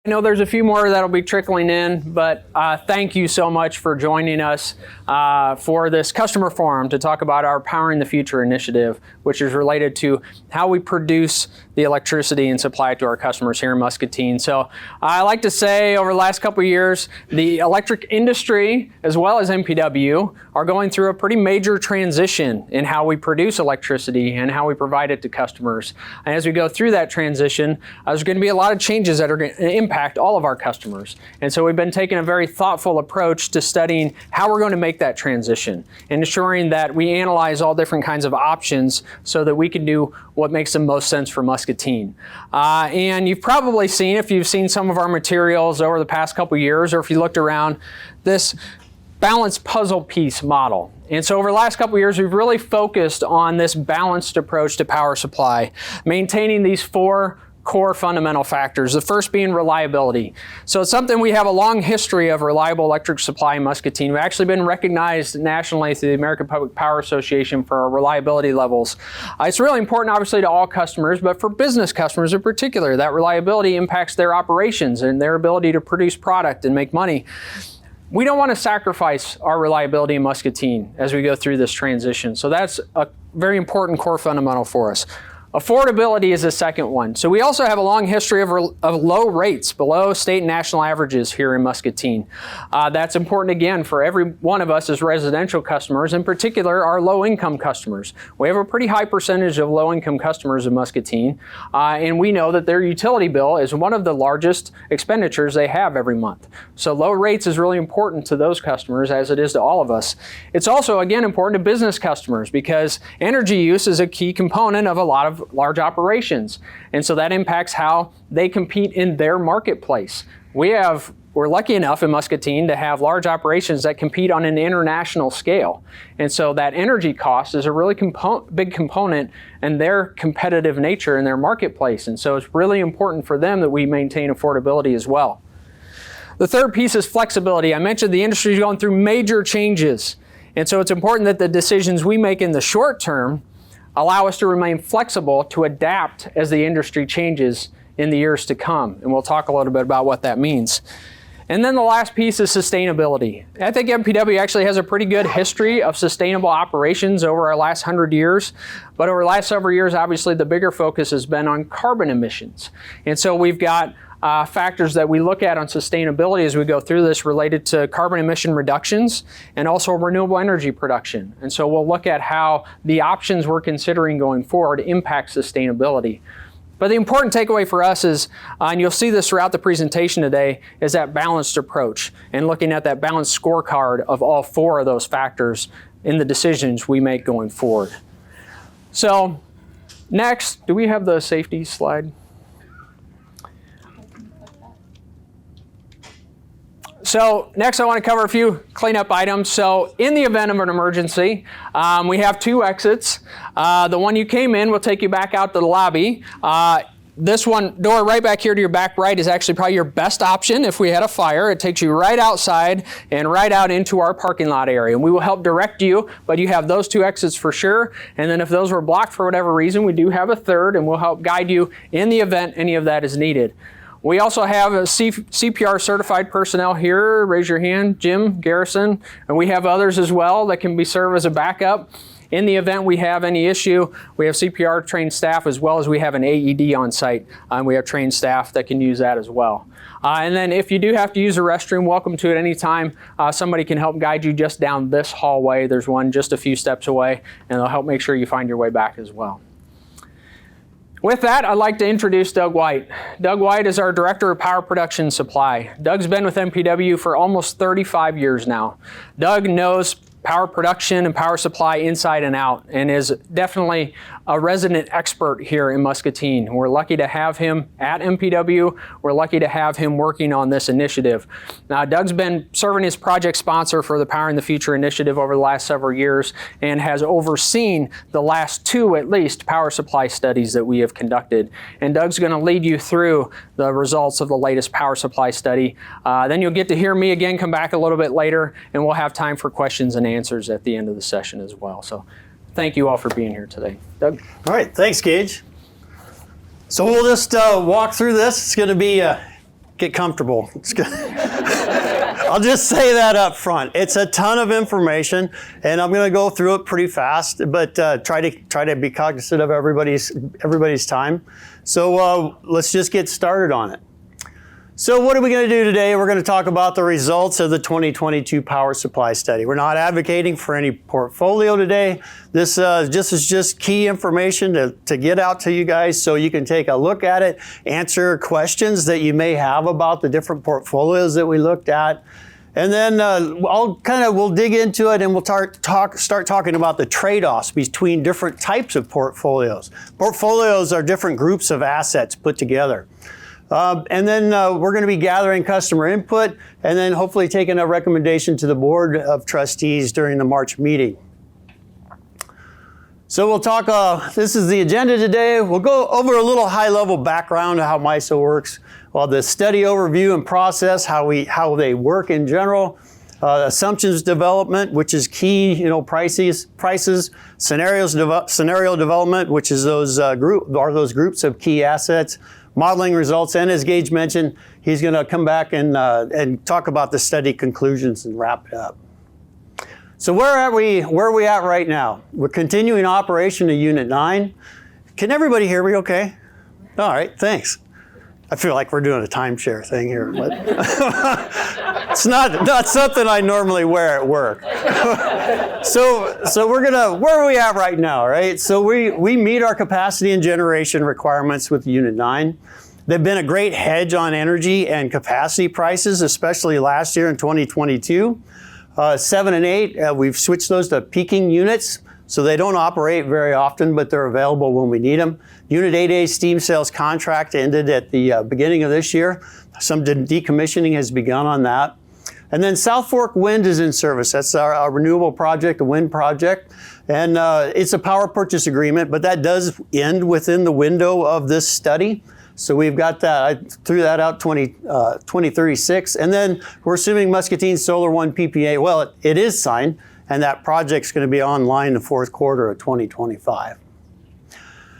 I know there's a few more that'll be trickling in, but thank you so much for joining us for this customer forum to talk about our Powering the Future initiative, which is related to how we produce the electricity and supply it to our customers here in Muscatine. So I like to say over the last couple of years, the electric industry, as well as MPW, are going through a pretty major transition in how we produce electricity and how we provide it to customers. And as we go through that transition, there's going to be a lot of changes that are going to impact all of our customers. And so we've been taking a very thoughtful approach to studying how we're going to make that transition and ensuring that we analyze all different kinds of options so that we can do what makes the most sense for Muscatine. And you've probably seen, if you've seen some of our materials over the past couple years, or if you looked around, this balanced puzzle piece model. And so over the last couple of years, we've really focused on this balanced approach to power supply, maintaining these four core fundamental factors, the first being reliability. So it's something we have a long history of reliable electric supply in Muscatine. We've actually been recognized nationally through the American Public Power Association for our reliability levels. It's really important, obviously, to all customers, but for business customers in particular, that reliability impacts their operations and their ability to produce product and make money. We don't want to sacrifice our reliability in Muscatine as we go through this transition. So that's a very important core fundamental for us. Affordability is the second one. So we also have a long history of low rates, below state and national averages here in Muscatine. That's important, again, for every one of us as residential customers, in particular our low-income customers. We have a pretty high percentage of low-income customers in Muscatine, and we know that their utility bill is one of the largest expenditures they have every month. So low rates is really important to those customers, as it is to all of us. It's also, again, important to business customers because energy use is a key component of a lot of large operations. And so that impacts how they compete in their marketplace. We're lucky enough in Muscatine to have large operations that compete on an international scale. And so that energy cost is a really big component in their competitive nature in their marketplace. And so it's really important for them that we maintain affordability as well. The third piece is flexibility. I mentioned the industry is going through major changes. And so it's important that the decisions we make in the short term allow us to remain flexible to adapt as the industry changes in the years to come. And we'll talk a little bit about what that means. And then the last piece is sustainability. I think MPW actually has a pretty good history of sustainable operations over our last 100 years. But over the last several years, obviously, the bigger focus has been on carbon emissions. And so we've got factors that we look at on sustainability as we go through this related to carbon emission reductions and also renewable energy production. And so we'll look at how the options we're considering going forward impact sustainability. But the important takeaway for us is, and you'll see this throughout the presentation today, is that balanced approach and looking at that balanced scorecard of all four of those factors in the decisions we make going forward. So next, do we have the safety slide? So next I want to cover a few cleanup items. So in the event of an emergency, we have two exits. The one you came in will take you back out to the lobby. This one, door right back here to your back right, is actually probably your best option if we had a fire. It takes you right outside and right out into our parking lot area. And we will help direct you, but you have those two exits for sure. And then if those were blocked for whatever reason, we do have a third, and we'll help guide you in the event any of that is needed. We also have a CPR certified personnel here. Raise your hand, Jim Garrison. And we have others as well that can serve as a backup. In the event we have any issue, we have CPR trained staff as well as we have an AED on site. And we have trained staff that can use that as well. And then if you do have to use a restroom, welcome to it anytime. Somebody can help guide you just down this hallway. There's one just a few steps away, and they'll help make sure you find your way back as well. With that, I'd like to introduce Doug White. Doug White is our Director of Power Production Supply. Doug's been with MPW for almost 35 years now. Doug knows power production and power supply inside and out, and is definitely a resident expert here in Muscatine. We're lucky to have him at MPW. We're lucky to have him working on this initiative. Now, Doug's been serving as project sponsor for the Powering the Future initiative over the last several years and has overseen the last two, at least, power supply studies that we have conducted. And Doug's going to lead you through the results of the latest power supply study. Then you'll get to hear me again come back a little bit later, and we'll have time for questions and answers at the end of the session as well. So thank you all for being here today. Doug? All right, thanks, Gage. So we'll just walk through this. It's going to be get comfortable. It's good. I'll just say that up front. It's a ton of information, and I'm going to go through it pretty fast, but try to be cognizant of everybody's time. So let's just get started on it. So what are we going to do today? We're going to talk about the results of the 2022 power supply study. We're not advocating for any portfolio today. This is just key information to get out to you guys so you can take a look at it, answer questions that you may have about the different portfolios that we looked at. And then we'll dig into it, and we'll start talking about the trade-offs between different types of portfolios. Portfolios are different groups of assets put together. And then we're going to be gathering customer input and then hopefully taking a recommendation to the Board of Trustees during the March meeting. So we'll talk, this is the agenda today. We'll go over a little high-level background of how MISO works, the study overview and process, how they work in general, assumptions development, which is key, prices, scenario development, which is those groups of key assets, modeling results, and as Gage mentioned, he's going to come back and talk about the study conclusions and wrap it up. So where are we at right now? We're continuing operation of Unit 9. Can everybody hear me okay? All right, thanks. I feel like we're doing a timeshare thing here. But it's not something I normally wear at work. So where are we at right now, right? So we meet our capacity and generation requirements with Unit 9. They've been a great hedge on energy and capacity prices, especially last year in 2022. 7 and 8, we've switched those to peaking units, so they don't operate very often, but they're available when we need them. Unit 8A steam sales contract ended at the beginning of this year. Some decommissioning has begun on that. And then South Fork Wind is in service. That's our renewable project, a wind project. And it's a power purchase agreement, but that does end within the window of this study. So we've got that, I threw that out 2036. And then we're assuming Muscatine Solar 1 PPA. Well, it is signed, and that project's going to be online in the fourth quarter of 2025.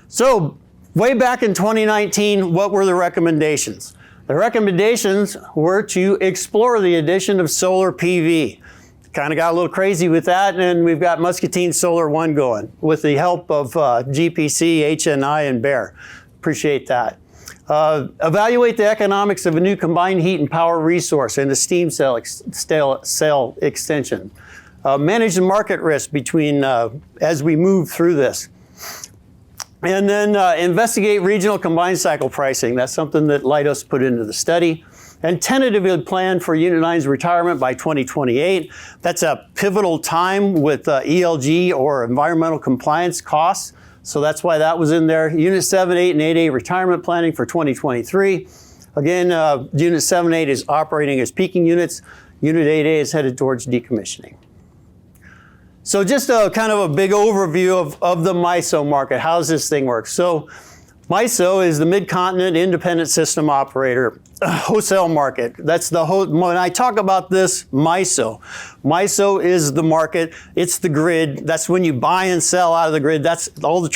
So way back in 2019, what were the recommendations? The recommendations were to explore the addition of solar PV. Kind of got a little crazy with that, and we've got Muscatine Solar 1 going with the help of GPC, HNI, and Bear. Appreciate that. Evaluate the economics of a new combined heat and power resource and a steam cell extension. Manage the market risk between as we move through this. And then investigate regional combined cycle pricing. That's something that Leidos put into the study. And tentatively plan for Unit 9's retirement by 2028. That's a pivotal time with ELG or environmental compliance costs. So that's why that was in there. Unit 7, 8, and 8A retirement planning for 2023. Again, Unit 7, 8 is operating as peaking units. Unit 8A is headed towards decommissioning. So just a kind of a big overview of the MISO market. How does this thing work? So MISO is the Mid-Continent Independent System Operator wholesale market. That's the whole, when I talk about this, MISO is the market. It's the grid. That's when you buy and sell out of the grid. That's all the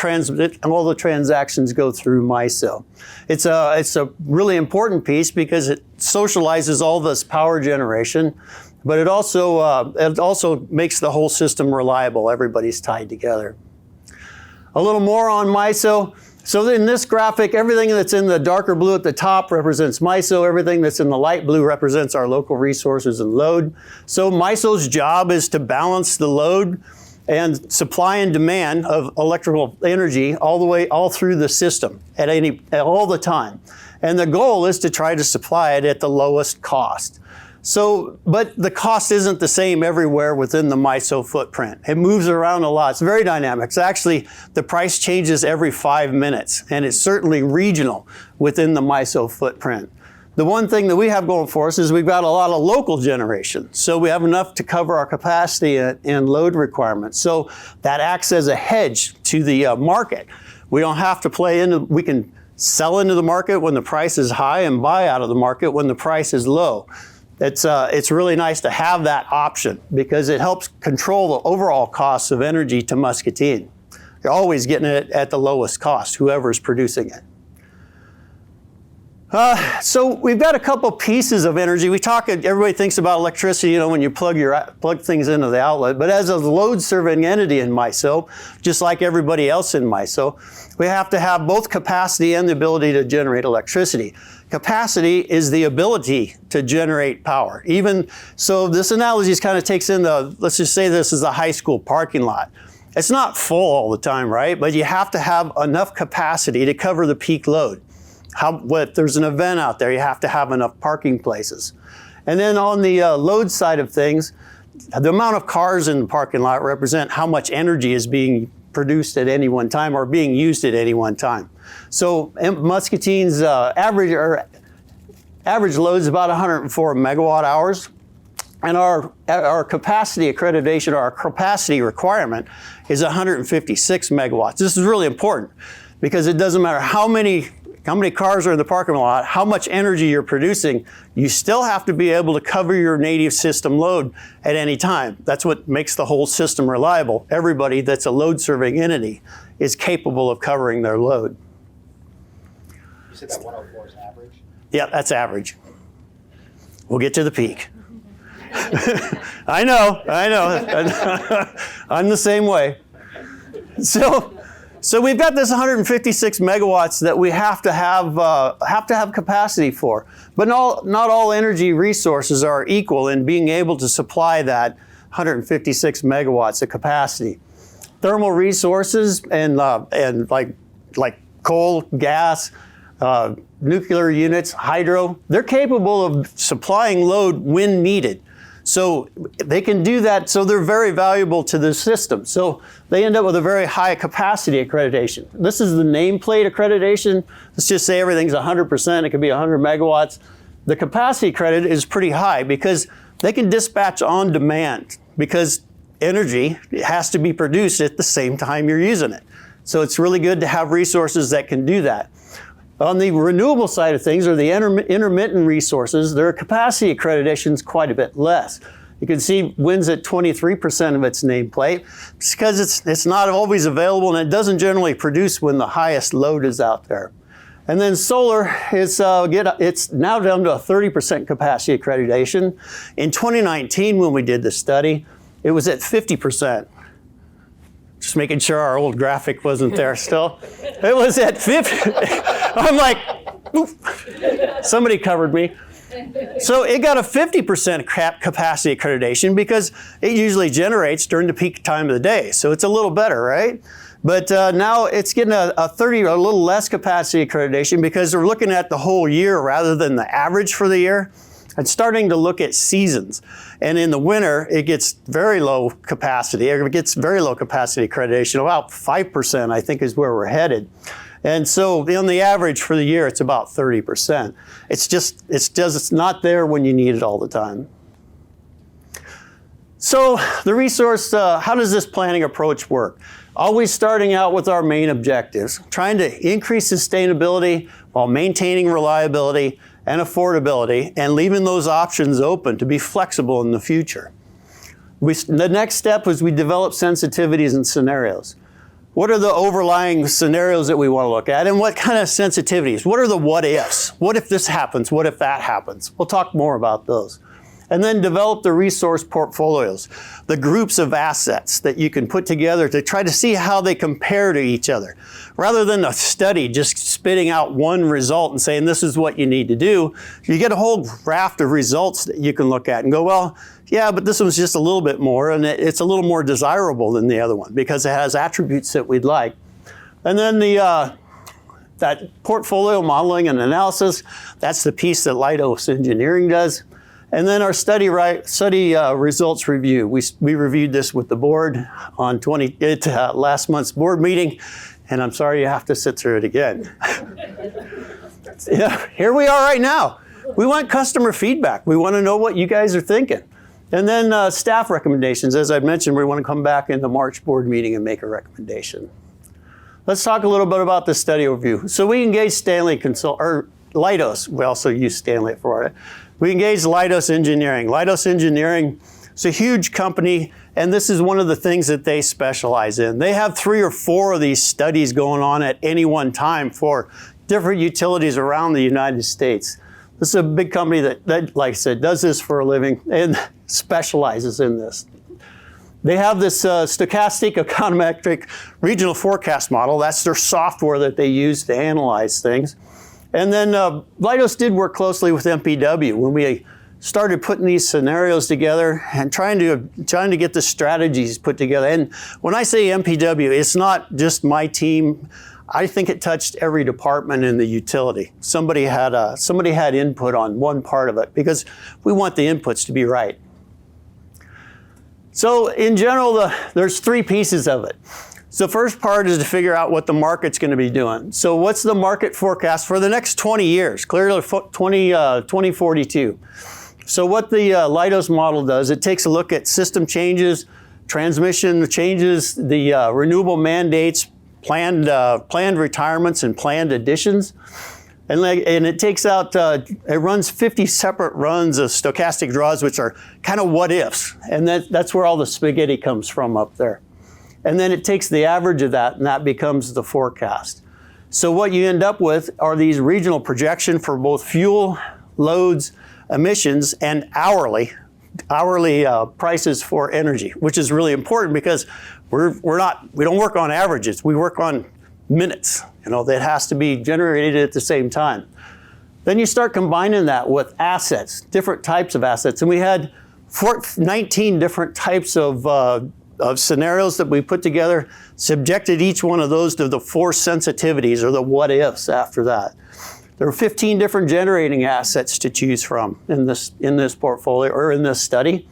transactions go through MISO. It's a really important piece because it socializes all this power generation, but it also makes the whole system reliable. Everybody's tied together. A little more on MISO. So in this graphic, everything that's in the darker blue at the top represents MISO. Everything that's in the light blue represents our local resources and load. So MISO's job is to balance the load and supply and demand of electrical energy all through the system all the time. And the goal is to try to supply it at the lowest cost. So, but the cost isn't the same everywhere within the MISO footprint. It moves around a lot. It's very dynamic. It's actually, the price changes every 5 minutes, and it's certainly regional within the MISO footprint. The one thing that we have going for us is we've got a lot of local generation. So we have enough to cover our capacity and load requirements. So that acts as a hedge to the market. We don't have to we can sell into the market when the price is high and buy out of the market when the price is low. It's really nice to have that option because it helps control the overall costs of energy to Muscatine. You're always getting it at the lowest cost, whoever's producing it. So we've got a couple pieces of energy. Everybody thinks about electricity, when you plug things into the outlet. But as a load-serving entity in MISO, just like everybody else in MISO, we have to have both capacity and the ability to generate electricity. Capacity is the ability to generate power. Even so, this analogy kind of takes in let's just say this is a high school parking lot. It's not full all the time, right? But you have to have enough capacity to cover the peak load. If there's an event out there, you have to have enough parking places. And then on the load side of things, the amount of cars in the parking lot represent how much energy is being produced at any one time or being used at any one time. So Muscatine's average load is about 104 megawatt hours. And our capacity accreditation, or our capacity requirement, is 156 megawatts. This is really important because it doesn't matter how many cars are in the parking lot, how much energy you're producing, you still have to be able to cover your native system load at any time. That's what makes the whole system reliable. Everybody that's a load-serving entity is capable of covering their load. You said that 104 is average? Yeah, that's average. We'll get to the peak. I know. I'm the same way. So we've got this 156 megawatts that we have to have capacity for. But not all energy resources are equal in being able to supply that 156 megawatts of capacity. Thermal resources and like coal, gas, nuclear units, hydro, they're capable of supplying load when needed. So they can do that, so they're very valuable to the system. So they end up with a very high capacity accreditation. This is the nameplate accreditation. Let's just say everything's 100%, it could be 100 megawatts. The capacity credit is pretty high because they can dispatch on demand because energy has to be produced at the same time you're using it. So it's really good to have resources that can do that. On the renewable side of things, or the intermittent resources, their capacity accreditation is quite a bit less. You can see wind's at 23% of its nameplate. It's because it's not always available and it doesn't generally produce when the highest load is out there. And then solar is it's now down to a 30% capacity accreditation. In 2019, when we did the study, it was at 50%. Just making sure our old graphic wasn't there still. It was at 50. I'm like, oof. Somebody covered me. So it got a 50% capacity accreditation because it usually generates during the peak time of the day. So it's a little better, right? But now it's getting a 30 or a little less capacity accreditation because they're looking at the whole year rather than the average for the year. And starting to look at seasons. And in the winter, it gets very low capacity. It gets very low capacity accreditation. About 5%, I think, is where we're headed. And so on the average for the year, it's about 30%. It's not there when you need it all the time. So the resource, how does this planning approach work? Always starting out with our main objectives, trying to increase sustainability while maintaining reliability and affordability, and leaving those options open to be flexible in the future. The next step was we develop sensitivities and scenarios. What are the overlying scenarios that we want to look at, and what kind of sensitivities? What are the what ifs? What if this happens? What if that happens? We'll talk more about those. And then develop the resource portfolios, the groups of assets that you can put together to try to see how they compare to each other. Rather than a study just spitting out one result and saying this is what you need to do, you get a whole raft of results that you can look at and go, well, yeah, but this one's just a little bit more, and it's a little more desirable than the other one because it has attributes that we'd like. And then that portfolio modeling and analysis, that's the piece that Leidos Engineering does. And then our study results review. We reviewed this with the board on last month's board meeting, and I'm sorry you have to sit through it again. Yeah, here we are right now. We want customer feedback. We want to know what you guys are thinking. And then staff recommendations. As I mentioned, we want to come back in the March board meeting and make a recommendation. Let's talk a little bit about the study overview. So we engaged Leidos. We also use Stanley for it. We engaged Leidos Engineering. Leidos Engineering is a huge company, and this is one of the things that they specialize in. They have 3 or 4 of these studies going on at any one time for different utilities around the United States. This is a big company that, like I said, does this for a living and specializes in this. They have this stochastic econometric regional forecast model. That's their software that they use to analyze things. And then Leidos did work closely with MPW when we started putting these scenarios together and trying to get the strategies put together. And when I say MPW, it's not just my team. I think it touched every department in the utility. Somebody had input on one part of it because we want the inputs to be right. So in general, there's three pieces of it. So the first part is to figure out what the market's going to be doing. So what's the market forecast for the next 20 years, clearly 2042. So what the Leidos model does, it takes a look at system changes, transmission changes, the renewable mandates, planned retirements and planned additions. And it takes out, it runs 50 separate runs of stochastic draws, which are kind of what ifs. And that's where all the spaghetti comes from up there. And then it takes the average of that, and that becomes the forecast. So what you end up with are these regional projections for both fuel, loads, emissions, and hourly prices for energy, which is really important because we don't work on averages. We work on minutes. That has to be generated at the same time. Then you start combining that with assets, different types of assets. And we had 19 different types of scenarios that we put together, subjected each one of those to the 4 sensitivities or the what ifs after that. There were 15 different generating assets to choose from in this portfolio or in this study,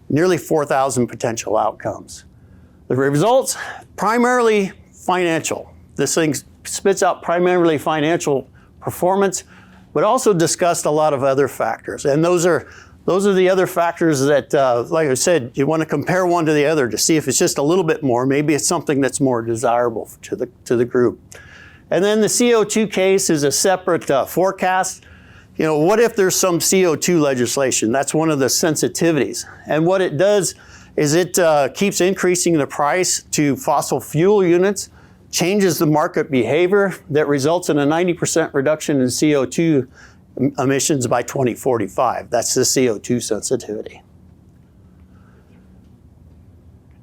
nearly 4,000 potential outcomes. The results, primarily financial. This thing spits out primarily financial performance, but also discussed a lot of other factors. And those are the other factors that, like I said, you want to compare one to the other to see if it's just a little bit more. Maybe it's something that's more desirable to the group. And then the CO2 case is a separate forecast. What if there's some CO2 legislation? That's one of the sensitivities. And what it does is it keeps increasing the price to fossil fuel units, changes the market behavior that results in a 90% reduction in CO2 emissions by 2045. That's the CO2 sensitivity.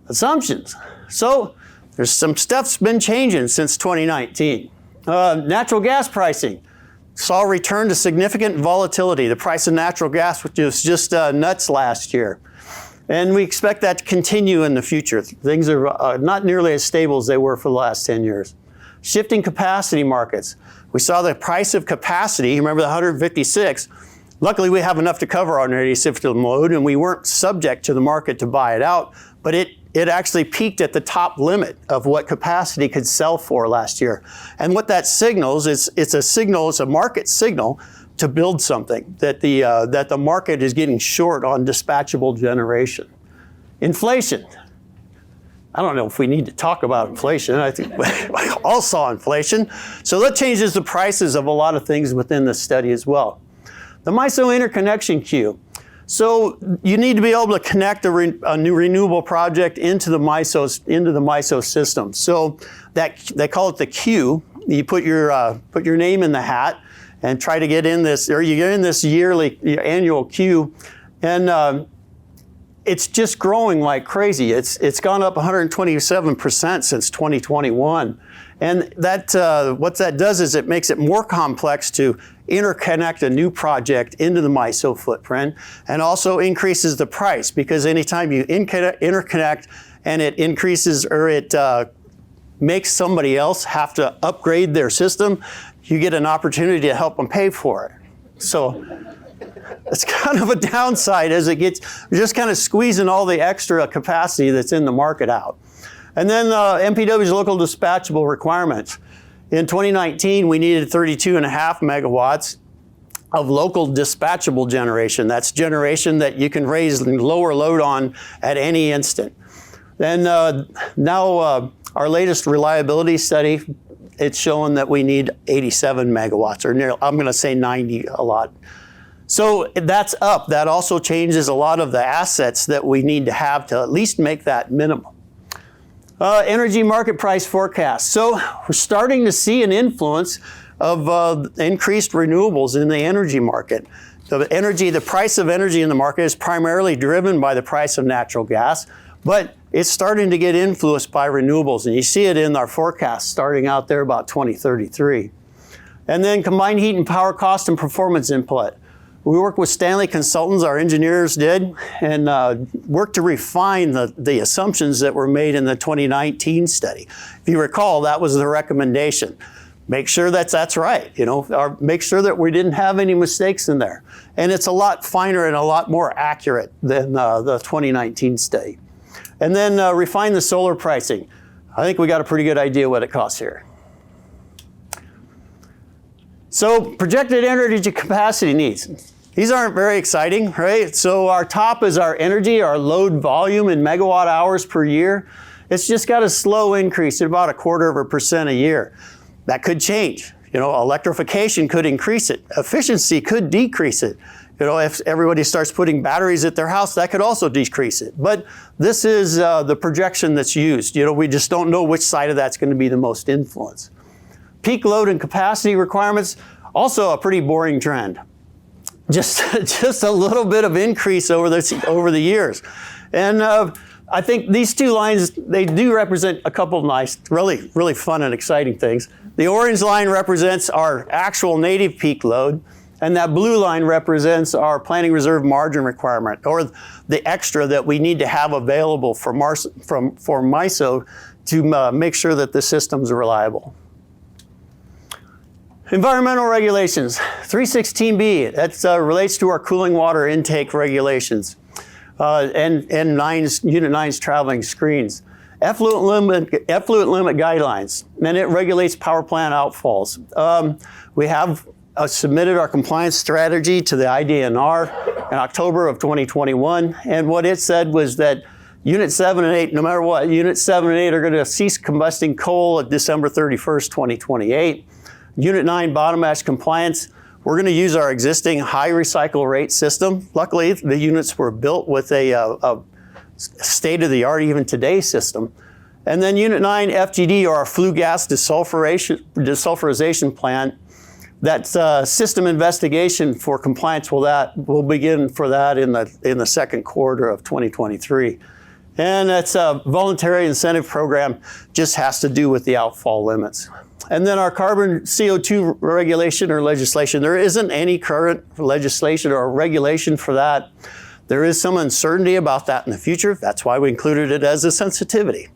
Assumptions. So there's some stuff's been changing since 2019. Natural gas pricing saw a return to significant volatility. The price of natural gas was just nuts last year. And we expect that to continue in the future. Things are not nearly as stable as they were for the last 10 years. Shifting capacity markets. We saw the price of capacity, remember the 156. Luckily, we have enough to cover our 80-system load, and we weren't subject to the market to buy it out, but it actually peaked at the top limit of what capacity could sell for last year. And what that signals is it's a market signal to build something, that the market is getting short on dispatchable generation. Inflation. I don't know if we need to talk about inflation. I think we all saw inflation. So that changes the prices of a lot of things within the study as well. The MISO interconnection queue. So you need to be able to connect a new renewable project into the MISO system. So they call it the queue. You put your name in the hat and try to get in this, or you get in this annual queue, and it's just growing like crazy. It's gone up 127% since 2021, and what that does is it makes it more complex to interconnect a new project into the MISO footprint, and also increases the price, because anytime you interconnect and it increases or it makes somebody else have to upgrade their system, you get an opportunity to help them pay for it. So it's kind of a downside as you're just kind of squeezing all the extra capacity that's in the market out. And then MPW's local dispatchable requirements. In 2019, we needed 32.5 megawatts of local dispatchable generation. That's generation that you can raise and lower load on at any instant. Then now our latest reliability study, it's showing that we need 87 megawatts, or I'm going to say 90 a lot. So that's up. That also changes a lot of the assets that we need to have to at least make that minimum. Energy market price forecast. So we're starting to see an influence of increased renewables in the energy market. The price of energy in the market is primarily driven by the price of natural gas, but it's starting to get influenced by renewables, and you see it in our forecast starting out there about 2033. And then combined heat and power cost and performance input. We worked with Stanley Consultants, our engineers did, and worked to refine the assumptions that were made in the 2019 study. If you recall, that was the recommendation. Make sure that's right, or make sure that we didn't have any mistakes in there. And it's a lot finer and a lot more accurate than the 2019 study. And then refine the solar pricing. I think we got a pretty good idea what it costs here. So projected energy capacity needs. These aren't very exciting, right? So our top is our energy, our load volume in megawatt hours per year. It's just got a slow increase at about 0.25% a year. That could change. Electrification could increase it. Efficiency could decrease it. If everybody starts putting batteries at their house, that could also decrease it. But this is the projection that's used. We just don't know which side of that's going to be the most influence. Peak load and capacity requirements, also a pretty boring trend. Just a little bit of increase over the years. And I think these two lines, they do represent a couple of nice, really, really fun and exciting things. The orange line represents our actual native peak load, and that blue line represents our planning reserve margin requirement, or the extra that we need to have available for MISO to make sure that the system's reliable. Environmental regulations, 316B, that relates to our cooling water intake regulations, and Unit 9's traveling screens. Effluent limit guidelines, and it regulates power plant outfalls. We have submitted our compliance strategy to the IDNR in October of 2021, and what it said was that Unit 7 and 8, no matter what, Unit 7 and 8 are going to cease combusting coal at December 31st, 2028. Unit 9 bottom ash compliance, we're going to use our existing high recycle rate system. Luckily, the units were built with a state-of-the-art, even today, system. And then Unit 9 FGD, or our flue gas desulfurization plant, that system investigation for compliance will begin for that in the second quarter of 2023. And that's a voluntary incentive program, just has to do with the outfall limits. And then our carbon CO2 regulation or legislation, there isn't any current legislation or regulation for that. There is some uncertainty about that in the future. That's why we included it as a sensitivity.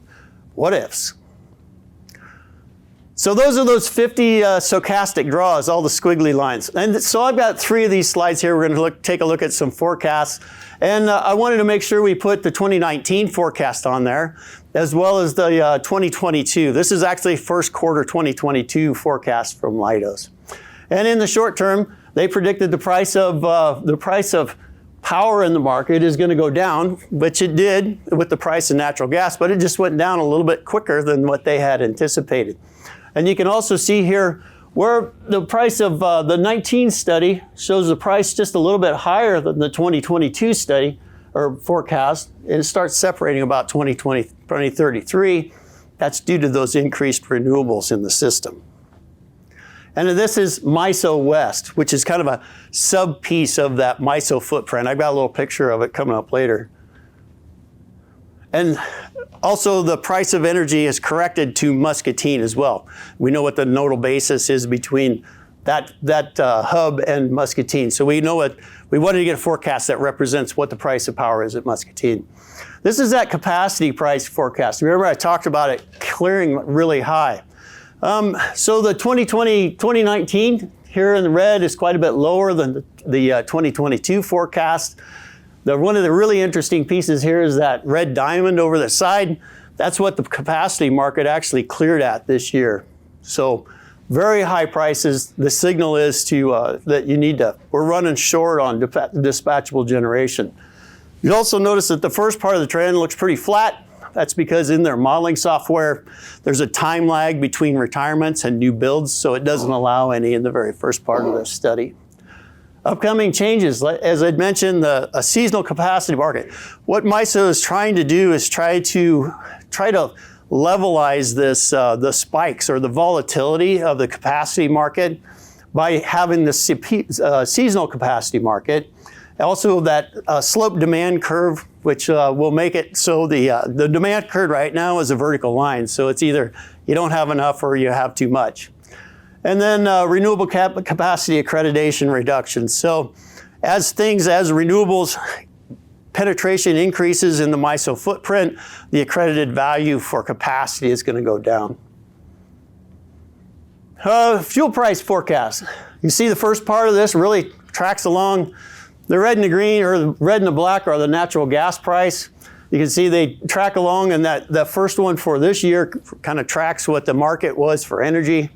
What ifs? So those are those 50 stochastic draws, all the squiggly lines. And so I've got 3 of these slides here. We're going to take a look at some forecasts. And I wanted to make sure we put the 2019 forecast on there, as well as the 2022. This is actually first quarter 2022 forecast from Leidos. And in the short term, they predicted the price of power in the market is going to go down, which it did with the price of natural gas, but it just went down a little bit quicker than what they had anticipated. And you can also see here where the price of the 19 study shows the price just a little bit higher than the 2022 study or forecast, and it starts separating about 2033. That's due to those increased renewables in the system. And this is MISO West, which is kind of a sub-piece of that MISO footprint. I've got a little picture of it coming up later. And also the price of energy is corrected to Muscatine as well. We know what the nodal basis is between that hub and Muscatine. So we wanted to get a forecast that represents what the price of power is at Muscatine. This is that capacity price forecast. Remember I talked about it clearing really high. So the 2019 here in the red is quite a bit lower than the 2022 forecast. One of the really interesting pieces here is that red diamond over the side. That's what the capacity market actually cleared at this year. So very high prices. The signal is that we're running short on dispatchable generation. You'll also notice that the first part of the trend looks pretty flat. That's because in their modeling software, there's a time lag between retirements and new builds, so it doesn't allow any in the very first part of the study. Upcoming changes, as I'd mentioned, a seasonal capacity market. What MISO is trying to do is try to levelize this, the spikes or the volatility of the capacity market by having the seasonal capacity market. Also that slope demand curve, which will make it so the demand curve right now is a vertical line. So it's either you don't have enough or you have too much. And then renewable capacity accreditation reduction. So as renewables penetration increases in the MISO footprint, the accredited value for capacity is going to go down. Fuel price forecast. You see the first part of this really tracks along. The red and the green, or the red and the black, are the natural gas price. You can see they track along, and that first one for this year kind of tracks what the market was for energy,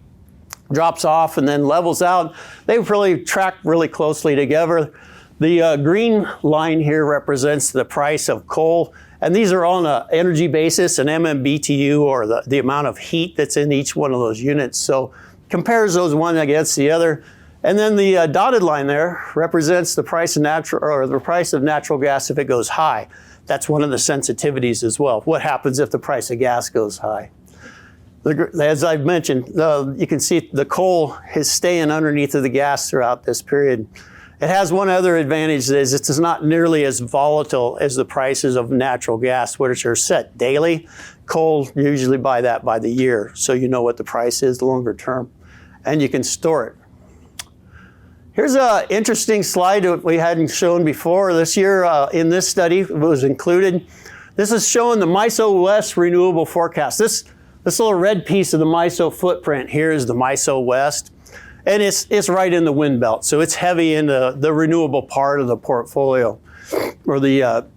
drops off and then levels out. They really track really closely together. The green line here represents the price of coal, and these are on an energy basis, an MMBTU, or the amount of heat that's in each one of those units. So compares those one against the other. And then the dotted line there represents the price of natural gas if it goes high. That's one of the sensitivities as well. What happens if the price of gas goes high? As I've mentioned, you can see the coal is staying underneath of the gas throughout this period. It has one other advantage, is it's not nearly as volatile as the prices of natural gas, which are set daily. Coal, you usually buy that by the year, so you know what the price is longer term, and you can store it. Here's an interesting slide that we hadn't shown before this year in this study. It was included. This is showing the MISO West renewable forecast. This little red piece of the MISO footprint here is the MISO West, and it's right in the wind belt, so it's heavy in the renewable part of the portfolio or the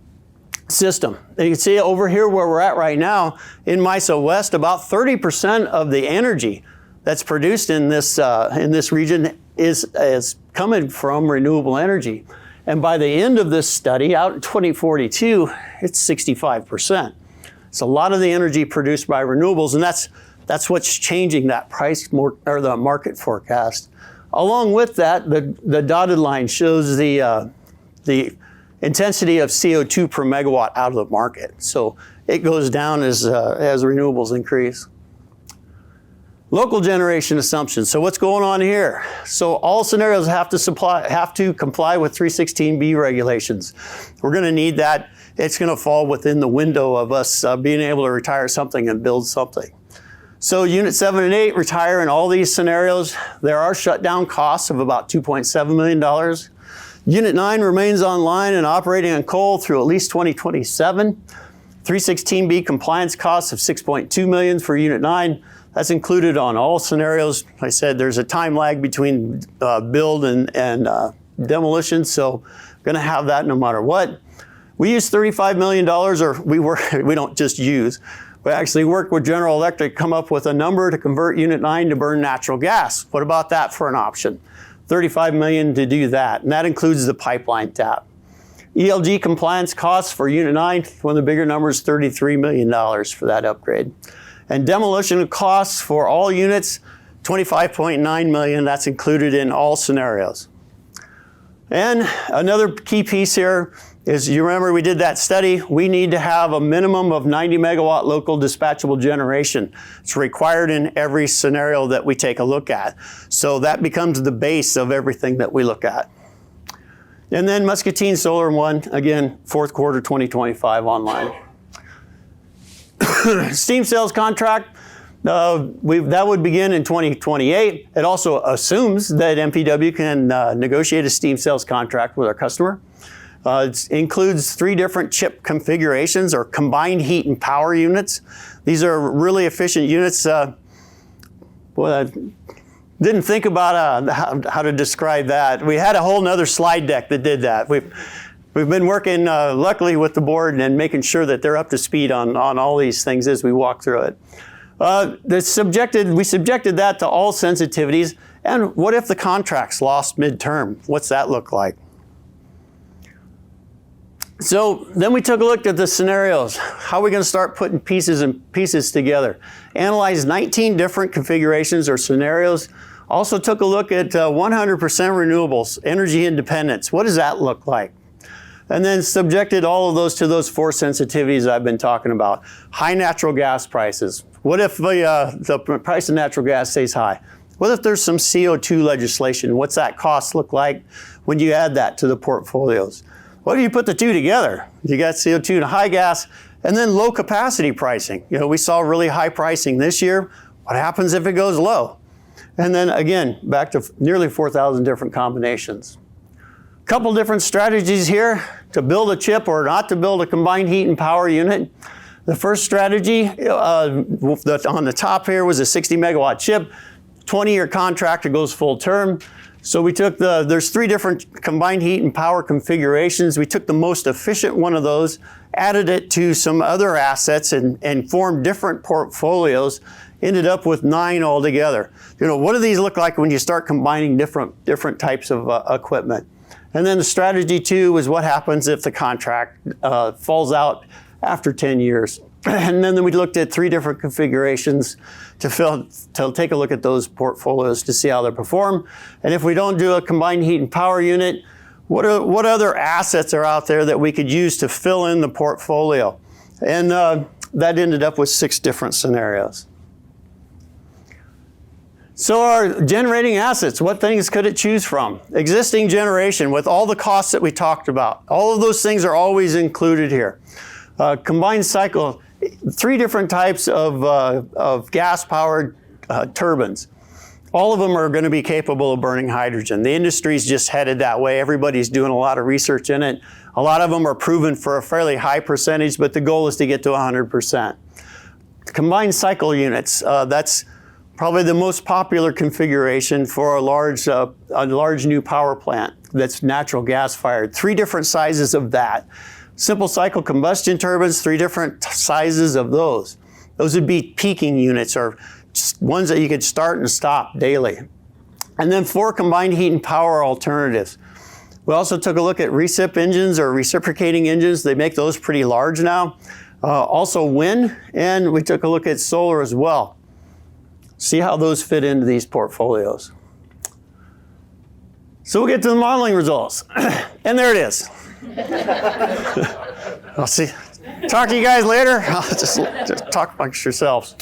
system. And you can see over here where we're at right now in MISO West, about 30% of the energy that's produced in this region is coming from renewable energy. And by the end of this study, out in 2042, it's 65%. So a lot of the energy produced by renewables, and that's what's changing that price more, or the market forecast. Along with that, the dotted line shows the intensity of CO2 per megawatt out of the market. So it goes down as renewables increase. Local generation assumptions. So what's going on here? So all scenarios have to comply with 316B regulations. We're going to need that. It's going to fall within the window of us being able to retire something and build something. So Unit 7 and 8 retire in all these scenarios. There are shutdown costs of about $2.7 million. Unit 9 remains online and operating on coal through at least 2027. 316B compliance costs of $6.2 million for Unit 9. That's included on all scenarios. Like I said, there's a time lag between build and demolition, so going to have that no matter what. We use $35 million, or we don't just use. We actually worked with General Electric to come up with a number to convert Unit 9 to burn natural gas. What about that for an option? $35 million to do that, and that includes the pipeline tap. ELG compliance costs for Unit 9, one of the bigger numbers, $33 million for that upgrade. And demolition costs for all units, $25.9 million. That's included in all scenarios. And another key piece here is, you remember we did that study. We need to have a minimum of 90 megawatt local dispatchable generation. It's required in every scenario that we take a look at. So that becomes the base of everything that we look at. And then Muscatine Solar 1, again, fourth quarter 2025 online. Steam sales contract, that would begin in 2028. It also assumes that MPW can negotiate a steam sales contract with our customer. It includes 3 different chip configurations, or combined heat and power units. These are really efficient units. I didn't think about how to describe that. We had a whole nother slide deck that did that. We've been working, luckily, with the board and making sure that they're up to speed on all these things as we walk through it. We subjected that to all sensitivities. And what if the contract's lost midterm? What's that look like? So then we took a look at the scenarios. How are we going to start putting pieces together? Analyzed 19 different configurations or scenarios. Also took a look at 100% renewables, energy independence. What does that look like? and then subjected all of those to those 4 sensitivities I've been talking about. High natural gas prices. What if the price of natural gas stays high? What if there's some CO2 legislation? What's that cost look like when you add that to the portfolios? What if you put the two together? You got CO2 and high gas, and then low capacity pricing. You know, we saw really high pricing this year. What happens if it goes low? And then again, back to nearly 4,000 different combinations. Couple different strategies here to build a chip or not to build a combined heat and power unit. The first strategy on the top here was a 60 megawatt chip, 20-year contract, it goes full term. So we took there's 3 different combined heat and power configurations. We took the most efficient one of those, added it to some other assets and formed different portfolios, ended up with 9 altogether. You know, what do these look like when you start combining different types of equipment? And then the strategy 2 was what happens if the contract falls out after 10 years. And then we looked at 3 different configurations to take a look at those portfolios to see how they perform. And if we don't do a combined heat and power unit, what other assets are out there that we could use to fill in the portfolio? And that ended up with 6 different scenarios. So our generating assets, what things could it choose from? Existing generation with all the costs that we talked about. All of those things are always included here. Combined cycle, 3 different types of gas-powered turbines. All of them are going to be capable of burning hydrogen. The industry's just headed that way. Everybody's doing a lot of research in it. A lot of them are proven for a fairly high percentage, but the goal is to get to 100%. Combined cycle units, that's probably the most popular configuration for a large new power plant that's natural gas fired. 3 different sizes of that. Simple cycle combustion turbines, 3 different sizes of those. Those would be peaking units or ones that you could start and stop daily. And then 4 combined heat and power alternatives. We also took a look at recip engines or reciprocating engines. They make those pretty large now. Also wind, and we took a look at solar as well. See how those fit into these portfolios. So we'll get to the modeling results. And there it is. I'll see. Talk to you guys later. I'll just talk amongst yourselves.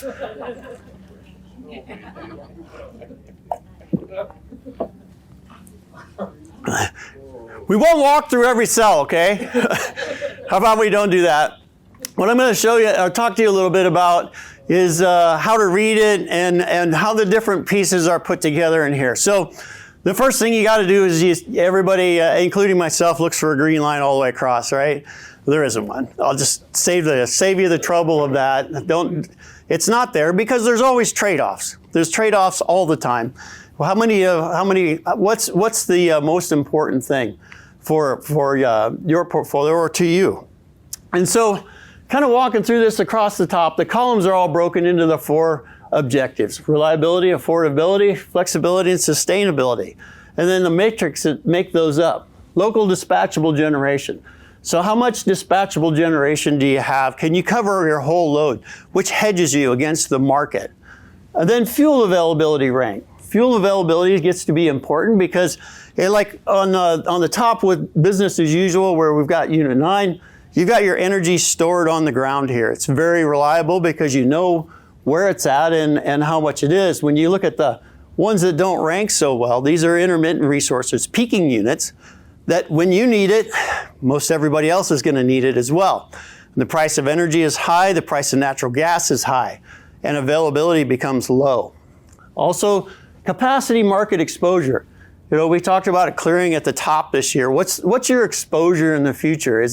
We won't walk through every cell, okay? How about we don't do that? What I'm going to show you, or talk to you a little bit about, is how to read it and how the different pieces are put together in here. So the first thing you got to do is everybody, including myself, looks for a green line all the way across, right? There isn't one. I'll just save you the trouble of that. It's not there because there's always trade-offs. There's trade-offs all the time. Well, what's the most important thing for your portfolio or to you? And so kind of walking through this across the top, the columns are all broken into the 4 objectives: reliability, affordability, flexibility, and sustainability. And then the matrix that make those up. Local dispatchable generation. So how much dispatchable generation do you have? Can you cover your whole load? Which hedges you against the market? And then fuel availability rank. Fuel availability gets to be important because like on the top with business as usual, where we've got unit 9, you've got your energy stored on the ground here. It's very reliable because you know where it's at and how much it is. When you look at the ones that don't rank so well, these are intermittent resources, peaking units, that when you need it, most everybody else is going to need it as well. And the price of energy is high, the price of natural gas is high, and availability becomes low. Also, capacity market exposure. You know, we talked about it clearing at the top this year. What's your exposure in the future?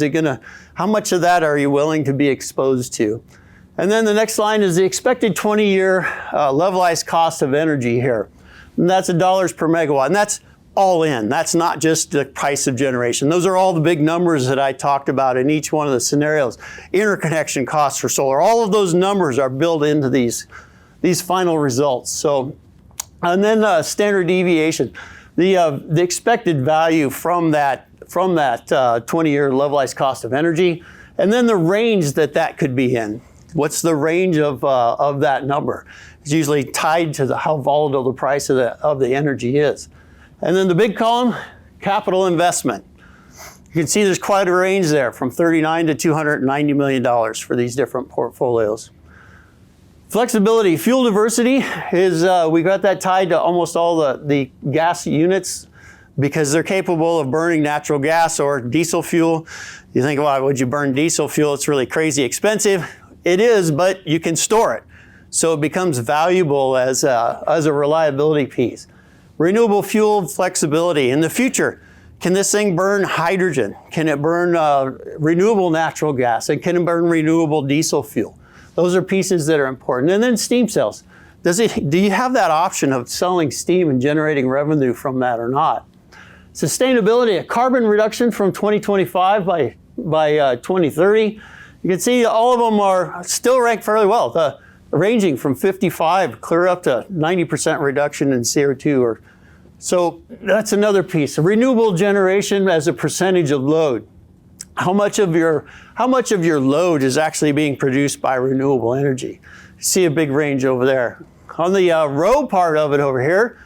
How much of that are you willing to be exposed to? And then the next line is the expected 20-year levelized cost of energy here. And that's $1 per megawatt. And that's all in. That's not just the price of generation. Those are all the big numbers that I talked about in each one of the scenarios. Interconnection costs for solar. All of those numbers are built into these final results. So, and then standard deviation. The expected value from that 20-year levelized cost of energy, and then the range that could be in. What's the range of that number? It's usually tied to how volatile the price of the energy is. And then the big column, capital investment. You can see there's quite a range there, from $39 to $290 million for these different portfolios. Flexibility, fuel diversity is, we got that tied to almost all the gas units because they're capable of burning natural gas or diesel fuel. You think, why would you burn diesel fuel? It's really crazy expensive. It is, but you can store it. So it becomes valuable as a reliability piece. Renewable fuel flexibility. In the future, can this thing burn hydrogen? Can it burn renewable natural gas? And can it burn renewable diesel fuel? Those are pieces that are important. And then steam cells. Do you have that option of selling steam and generating revenue from that or not? Sustainability, a carbon reduction from 2025 by 2030. You can see all of them are still ranked fairly well, ranging from 55 clear up to 90% reduction in CO2. So that's another piece. Renewable generation as a percentage of load. How much of your load is actually being produced by renewable energy? You see a big range over there. On the row part of it over here,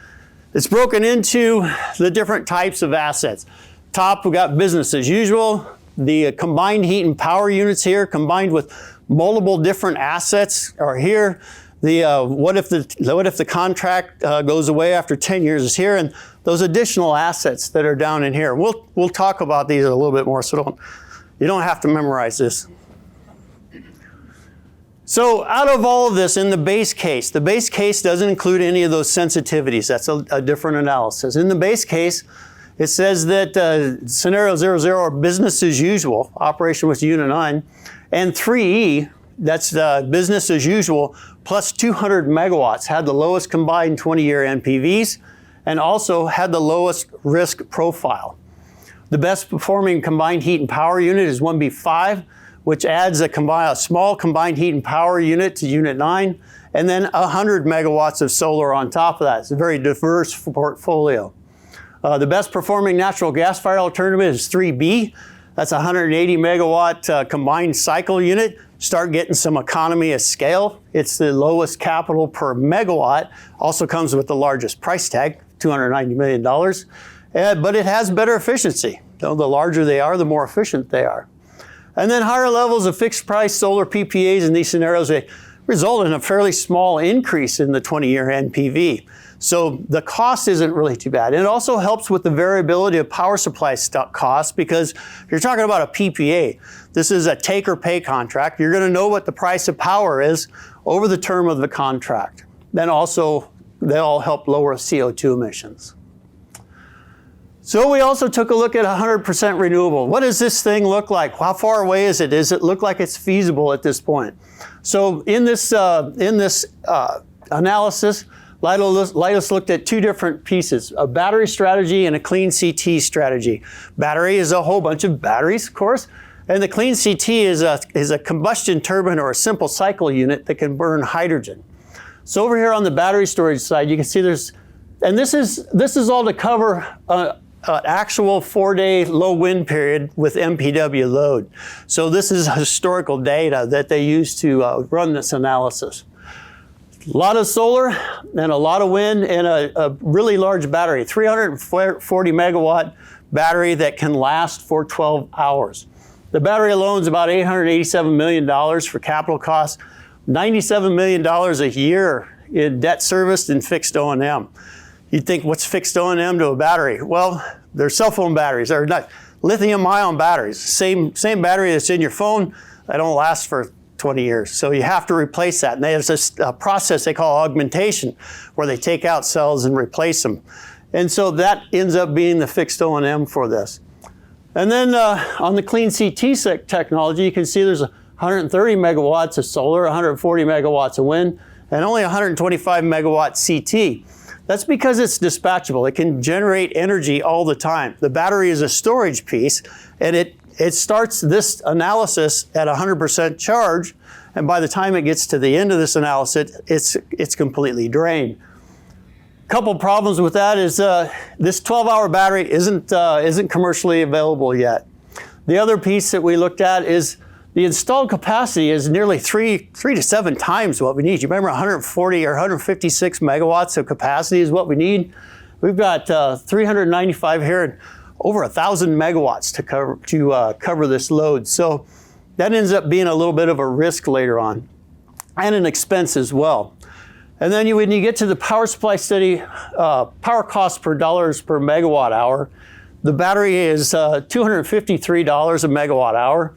it's broken into the different types of assets. Top, we've got business as usual. The combined heat and power units here, combined with multiple different assets, are here. The what if the contract goes away after 10 years is here, and those additional assets that are down in here. We'll talk about these a little bit more, so you don't have to memorize this. So out of all of this, in the base case doesn't include any of those sensitivities. That's a different analysis. In the base case, it says that scenario 00 are business as usual, operation with Unit 9, and 3E, that's business as usual, plus 200 megawatts, had the lowest combined 20-year NPVs, and also had the lowest risk profile. The best performing combined heat and power unit is 1B5, which adds a small combined heat and power unit to Unit 9, and then 100 megawatts of solar on top of that. It's a very diverse portfolio. The best performing natural gas fire alternative is 3B. That's a 180 megawatt combined cycle unit. Start getting some economy of scale. It's the lowest capital per megawatt. Also comes with the largest price tag, $290 million. But it has better efficiency. So the larger they are, the more efficient they are. And then higher levels of fixed price solar PPAs in these scenarios, they result in a fairly small increase in the 20-year NPV. So the cost isn't really too bad. And it also helps with the variability of power supply costs, because if you're talking about a PPA, this is a take or pay contract. You're going to know what the price of power is over the term of the contract. Then also, they all help lower CO2 emissions. So we also took a look at 100% renewable. What does this thing look like? How far away is it? Does it look like it's feasible at this point? So in this analysis, Leidos looked at two different pieces, a battery strategy and a clean CT strategy. Battery is a whole bunch of batteries, of course, and the clean CT is a combustion turbine or a simple cycle unit that can burn hydrogen. So over here on the battery storage side, you can see and this is all to cover actual 4-day low wind period with MPW load. So this is historical data that they use to run this analysis. A lot of solar and a lot of wind and a really large battery, 340 megawatt battery that can last for 12 hours. The battery alone is about $887 million for capital costs, $97 million a year in debt service and fixed O&M. You'd think, what's fixed O&M to a battery? Well, they're cell phone batteries. They're not lithium-ion batteries. Same battery that's in your phone, they don't last for 20 years. So you have to replace that. And there's this process they call augmentation, where they take out cells and replace them. And so that ends up being the fixed O&M for this. And then on the clean CT technology, you can see there's 130 megawatts of solar, 140 megawatts of wind, and only 125 megawatt CT. That's because it's dispatchable. It can generate energy all the time. The battery is a storage piece, and it starts this analysis at 100% charge, and by the time it gets to the end of this analysis, it's completely drained. A couple problems with that is this 12-hour battery isn't commercially available yet. The other piece that we looked at is the installed capacity is nearly three to 7 times what we need. You remember 140 or 156 megawatts of capacity is what we need. We've got 395 here, and over 1,000 megawatts to cover this load. So that ends up being a little bit of a risk later on, and an expense as well. And then when you get to the power supply study, power cost per dollars per megawatt hour, the battery is $253 a megawatt hour,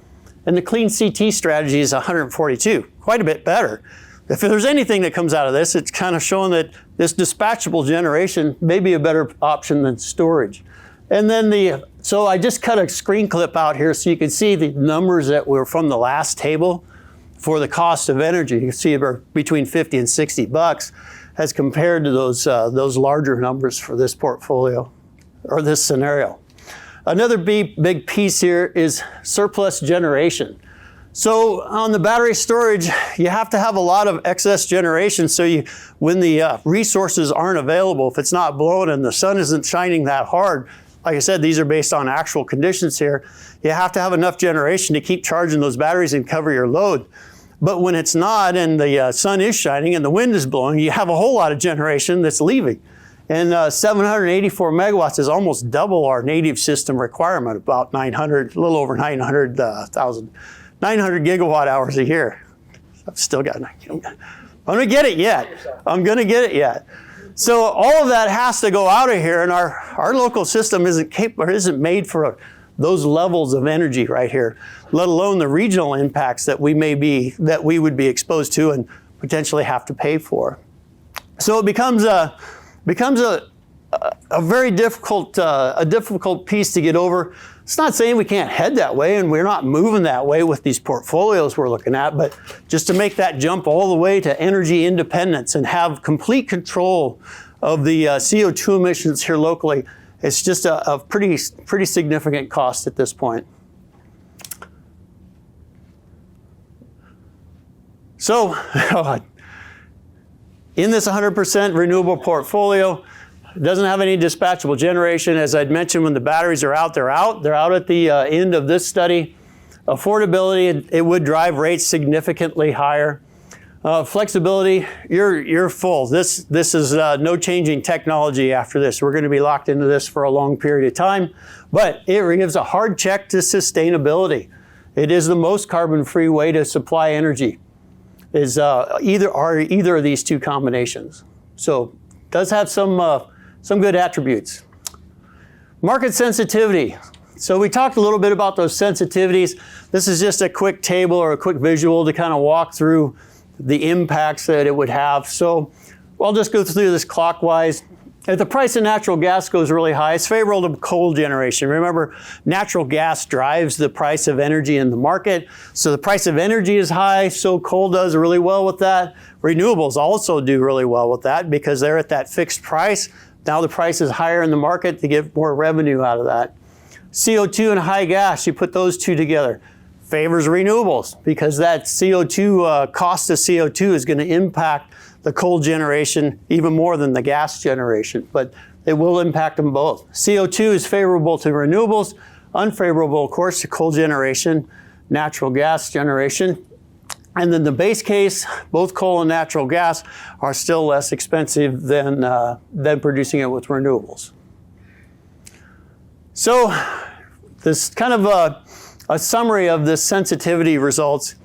and the clean CT strategy is $142, quite a bit better. If there's anything that comes out of this, it's kind of showing that this dispatchable generation may be a better option than storage. And then so I just cut a screen clip out here so you can see the numbers that were from the last table for the cost of energy. You can see they're between 50 and 60 bucks as compared to those larger numbers for this portfolio or this scenario. Another big piece here is surplus generation. So on the battery storage, you have to have a lot of excess generation. So when the resources aren't available, if it's not blowing and the sun isn't shining that hard, like I said, these are based on actual conditions here, you have to have enough generation to keep charging those batteries and cover your load. But when it's not and the sun is shining and the wind is blowing, you have a whole lot of generation that's leaving. And 784 megawatts is almost double our native system requirement, about 900, a little over 900 gigawatt hours a year. I've still got, I'm gonna get it yet. So all of that has to go out of here, and our local system isn't made for those levels of energy right here, let alone the regional impacts that we would be exposed to and potentially have to pay for. So it becomes a very difficult piece to get over. It's not saying we can't head that way, and we're not moving that way with these portfolios we're looking at, but just to make that jump all the way to energy independence and have complete control of the CO2 emissions here locally, it's just a pretty significant cost at this point. So, in this 100% renewable portfolio, it doesn't have any dispatchable generation. As I'd mentioned, when the batteries are out, they're out. They're out at the end of this study. Affordability, it would drive rates significantly higher. Flexibility, you're full. This is no changing technology after this. We're going to be locked into this for a long period of time, but it gives a hard check to sustainability. It is the most carbon-free way to supply energy. Is either of these two combinations. So it does have some good attributes. Market sensitivity. So we talked a little bit about those sensitivities. This is just a quick table or a quick visual to kind of walk through the impacts that it would have. So I'll just go through this clockwise. If the price of natural gas goes really high, it's favorable to coal generation. Remember, natural gas drives the price of energy in the market. So the price of energy is high, so coal does really well with that. Renewables also do really well with that because they're at that fixed price. Now the price is higher in the market to get more revenue out of that. CO2 and high gas, you put those two together, favors renewables because that CO2, cost of CO2 is going to impact the coal generation even more than the gas generation, but it will impact them both. CO2 is favorable to renewables, unfavorable, of course, to coal generation, natural gas generation. And then the base case, both coal and natural gas are still less expensive than producing it with renewables. So this kind of a summary of the sensitivity results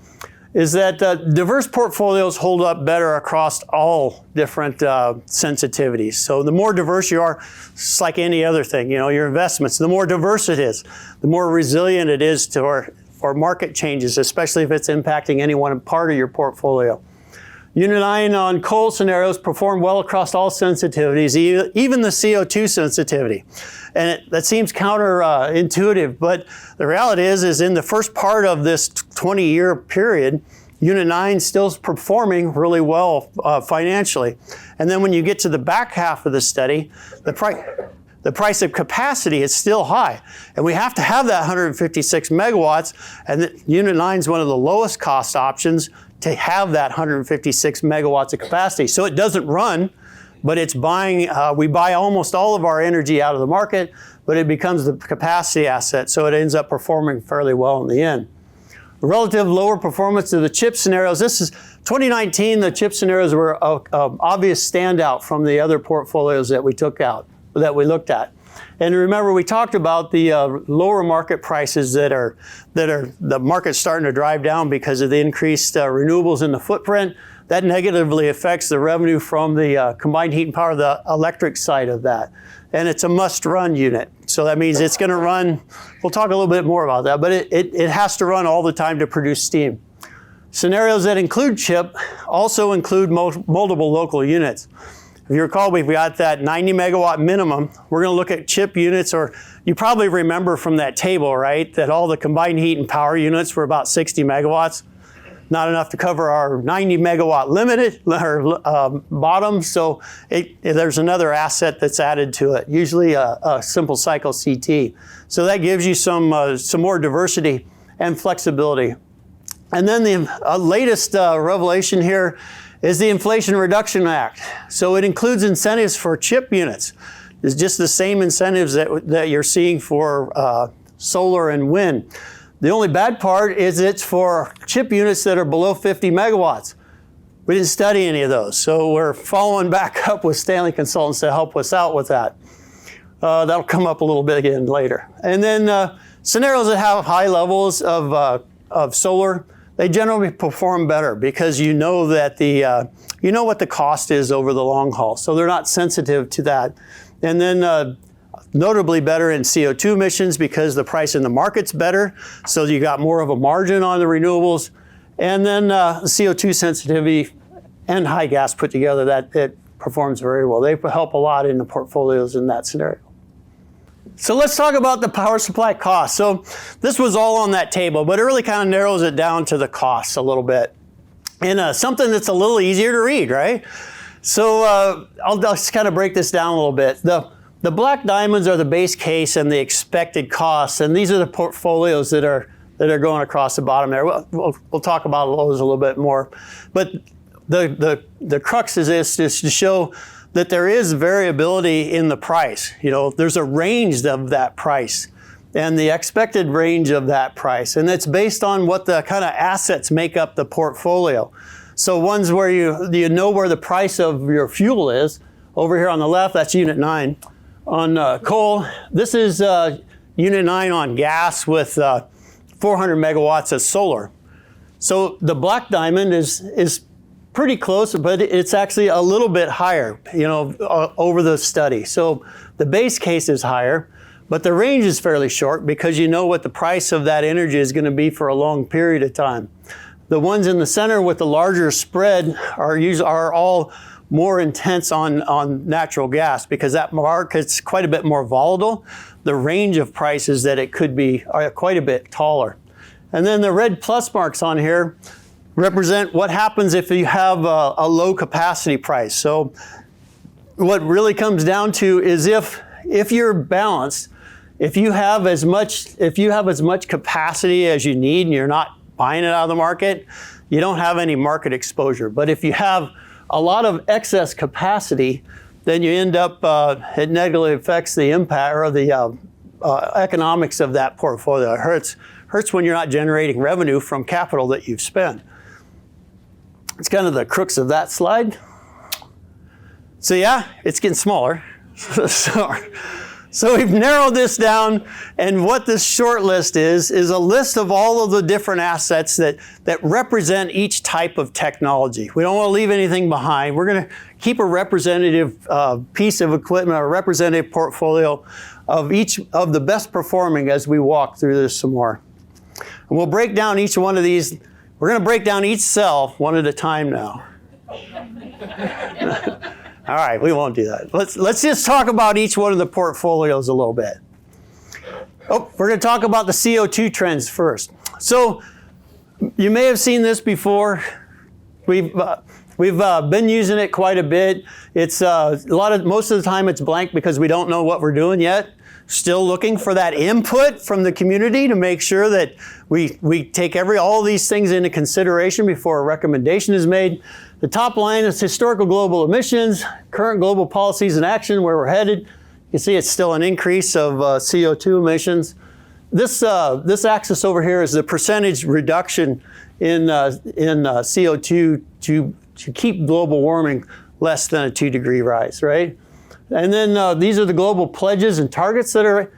is that diverse portfolios hold up better across all different sensitivities. So the more diverse you are, it's like any other thing, your investments, the more diverse it is, the more resilient it is to or market changes, especially if it's impacting any one part of your portfolio. Unit 9 on coal scenarios perform well across all sensitivities, even the CO2 sensitivity. And that seems counterintuitive, but the reality is in the first part of this 20-year period, Unit 9 still is performing really well financially. And then when you get to the back half of the study, the price of capacity is still high. And we have to have that 156 megawatts, and Unit 9 is one of the lowest cost options to have that 156 megawatts of capacity. So it doesn't run, but it's buying, we buy almost all of our energy out of the market, but it becomes the capacity asset, so it ends up performing fairly well in the end. Relative lower performance of the chip scenarios. This is 2019, the chip scenarios were an obvious standout from the other portfolios that we looked at. And remember, we talked about the lower market prices that are the market's starting to drive down because of the increased renewables in the footprint. That negatively affects the revenue from the combined heat and power, the electric side of that. And it's a must-run unit. So that means it's going to run, we'll talk a little bit more about that, but it has to run all the time to produce steam. Scenarios that include chip also include multiple local units. If you recall, we've got that 90 megawatt minimum. We're going to look at chip units, or you probably remember from that table, right, that all the combined heat and power units were about 60 megawatts. Not enough to cover our 90 megawatt limited or bottom, so there's another asset that's added to it, usually a simple cycle CT. So that gives you some more diversity and flexibility. And then the latest revelation here is the Inflation Reduction Act. So it includes incentives for chip units. It's just the same incentives that you're seeing for solar and wind. The only bad part is it's for chip units that are below 50 megawatts. We didn't study any of those, so we're following back up with Stanley Consultants to help us out with that. That'll come up a little bit again later. And then scenarios that have high levels of solar, they generally perform better because you know that you know what the cost is over the long haul, so they're not sensitive to that. And then notably better in CO2 emissions because the price in the market's better, so you got more of a margin on the renewables. And then CO2 sensitivity and high gas put together, that it performs very well. They help a lot in the portfolios in that scenario. So let's talk about the power supply cost. So this was all on that table, but it really kind of narrows it down to the costs a little bit. And something that's a little easier to read, right? So I'll just kind of break this down a little bit. The black diamonds are the base case and the expected costs, and these are the portfolios that are going across the bottom there. We'll talk about those a little bit more. But the crux of this is to show that there is variability in the price. You know, there's a range of that price and the expected range of that price. And it's based on what the kind of assets make up the portfolio. So ones where you know where the price of your fuel is. Over here on the left, that's unit 9. On coal, this is unit 9 on gas with 400 megawatts of solar. So the black diamond is pretty close, but it's actually a little bit higher, you know, over the study. So the base case is higher, but the range is fairly short because you know what the price of that energy is going to be for a long period of time. The ones in the center with the larger spread are all more intense on natural gas because that market's quite a bit more volatile. The range of prices that it could be are quite a bit taller. And then the red plus marks on here represent what happens if you have a low capacity price. So what really comes down to is if you're balanced, if you have as much capacity as you need and you're not buying it out of the market, you don't have any market exposure. But if you have a lot of excess capacity, then you end up, it negatively affects the impact or the economics of that portfolio. It hurts when you're not generating revenue from capital that you've spent. It's kind of the crux of that slide. So yeah, it's getting smaller. So we've narrowed this down, and what this short list is a list of all of the different assets that represent each type of technology. We don't want to leave anything behind. We're going to keep a representative piece of equipment, a representative portfolio of each of the best performing as we walk through this some more. And we'll break down each one of these. We're going to break down each cell one at a time now. All right, we won't do that. Let's just talk about each one of the portfolios a little bit. Oh, we're going to talk about the CO2 trends first. So you may have seen this before. We've been using it quite a bit. It's most of the time it's blank because we don't know what we're doing yet. Still looking for that input from the community to make sure that we take all of these things into consideration before a recommendation is made. The top line is historical global emissions, current global policies and action, where we're headed. You can see it's still an increase of CO2 emissions. This axis over here is the percentage reduction in CO2 to keep global warming less than a 2-degree rise, right? And then these are the global pledges and targets that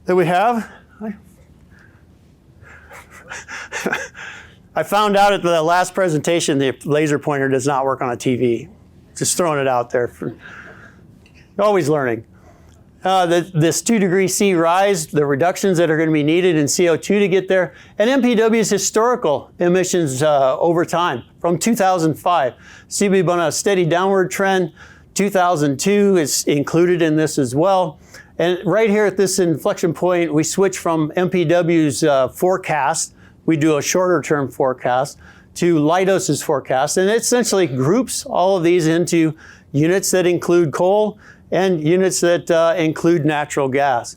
we have. I found out at the last presentation the laser pointer does not work on a TV. Just throwing it out there. Always learning. This 2 degrees C rise, the reductions that are going to be needed in CO2 to get there, and MPW's historical emissions over time from 2005. See, we've been on a steady downward trend. 2002 is included in this as well. And right here at this inflection point, we switch from MPW's forecast, we do a shorter term forecast, to Leidos's forecast. And it essentially groups all of these into units that include coal and units that include natural gas.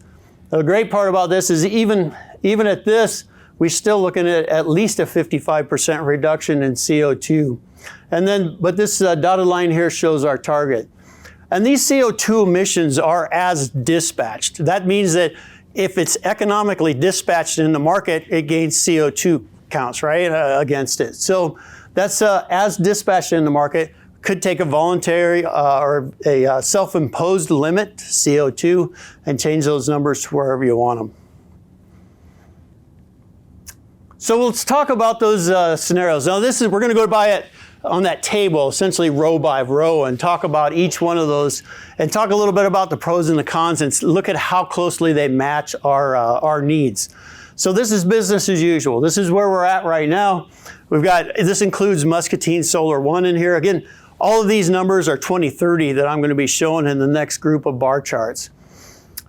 The great part about this is even at this, we're still looking at least a 55% reduction in CO2. And then, but this dotted line here shows our target. And these CO2 emissions are as dispatched. That means that if it's economically dispatched in the market, it gains CO2 counts, right, against it. So that's as dispatched in the market. Could take a voluntary or a self-imposed limit, CO2, and change those numbers to wherever you want them. So let's talk about those scenarios. Now we're going to go by it on that table, essentially row by row, and talk about each one of those, and talk a little bit about the pros and the cons, and look at how closely they match our needs. So this is business as usual. This is where we're at right now. This includes Muscatine Solar 1 in here. Again, all of these numbers are 2030 that I'm going to be showing in the next group of bar charts.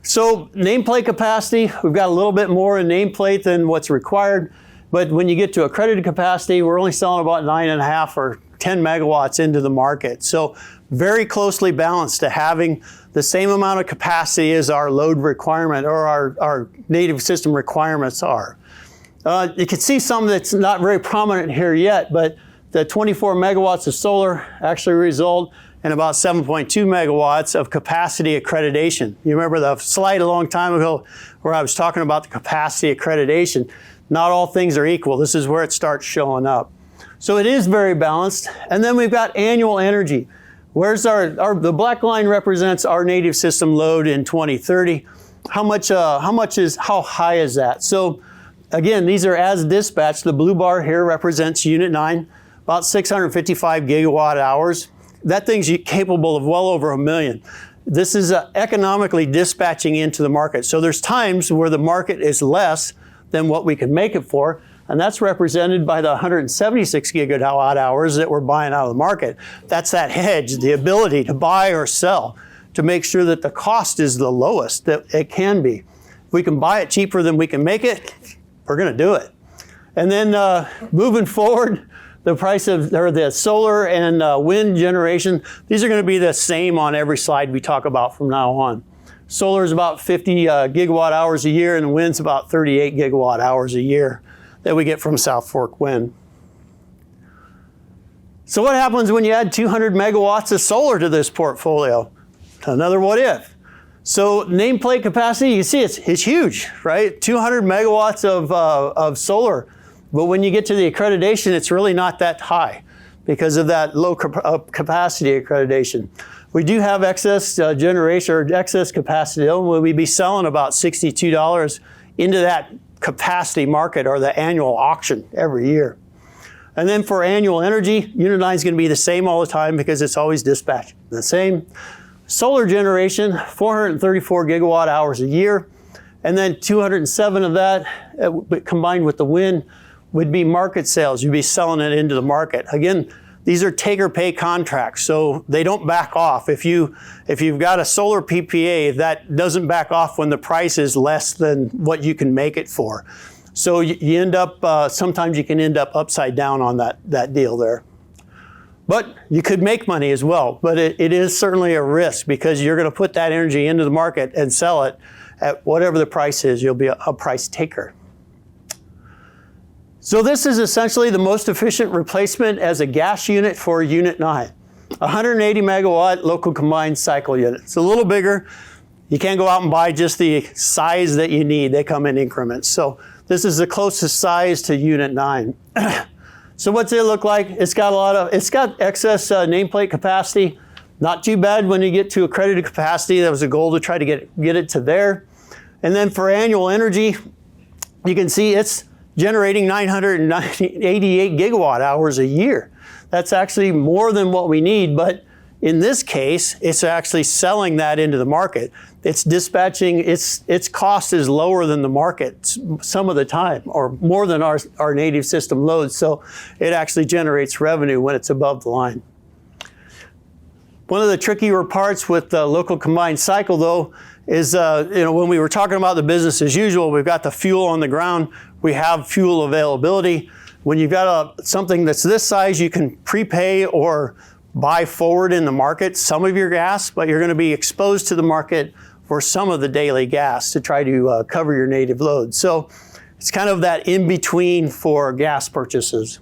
So nameplate capacity, we've got a little bit more in nameplate than what's required, but when you get to accredited capacity, we're only selling about 9.5 or 10 megawatts into the market. So very closely balanced to having the same amount of capacity as our load requirement or our native system requirements are. You can see some that's not very prominent here yet, but the 24 megawatts of solar actually result in about 7.2 megawatts of capacity accreditation. You remember the slide a long time ago where I was talking about the capacity accreditation. Not all things are equal. This is where it starts showing up. So it is very balanced. And then we've got annual energy. Where's the black line represents our native system load in 2030. How high is that? So again, these are as dispatched. The blue bar here represents unit 9. About 655 gigawatt hours. That thing's capable of well over 1 million. This is economically dispatching into the market. So there's times where the market is less than what we can make it for, and that's represented by the 176 gigawatt hours that we're buying out of the market. That's that hedge, the ability to buy or sell, to make sure that the cost is the lowest that it can be. If we can buy it cheaper than we can make it, we're going to do it. And then moving forward, the price of the solar and wind generation, these are going to be the same on every slide we talk about from now on. Solar is about 50 gigawatt hours a year, and the wind's about 38 gigawatt hours a year that we get from South Fork Wind. So what happens when you add 200 megawatts of solar to this portfolio? Another what if. So nameplate capacity, you see it's huge, right? 200 megawatts of solar. But when you get to the accreditation, it's really not that high because of that low capacity accreditation. We do have excess generation or excess capacity. We'll be selling about $62 into that capacity market or the annual auction every year. And then for annual energy, unit 9 is going to be the same all the time because it's always dispatched the same. Solar generation, 434 gigawatt hours a year. And then 207 of that, combined with the wind, would be market sales. You'd be selling it into the market. Again, these are take or pay contracts, so they don't back off. If you've got a solar PPA, that doesn't back off when the price is less than what you can make it for. So you end up, sometimes you can end up upside down on that deal there. But you could make money as well, but it is certainly a risk because you're going to put that energy into the market and sell it at whatever the price is. You'll be a price taker. So this is essentially the most efficient replacement as a gas unit for Unit 9. 180 megawatt local combined cycle unit. It's a little bigger. You can't go out and buy just the size that you need. They come in increments. So this is the closest size to Unit 9. So what's it look like? It's got excess nameplate capacity. Not too bad when you get to accredited capacity. That was a goal to try to get it to there. And then for annual energy, you can see it's generating 988 gigawatt hours a year. That's actually more than what we need, but in this case, it's actually selling that into the market. It's dispatching, its cost is lower than the market some of the time, or more than our native system loads, so it actually generates revenue when it's above the line. One of the trickier parts with the local combined cycle, though, is when we were talking about the business as usual, we've got the fuel on the ground, we have fuel availability. When you've got something that's this size, you can prepay or buy forward in the market some of your gas, but you're going to be exposed to the market for some of the daily gas to try to cover your native load. So it's kind of that in-between for gas purchases.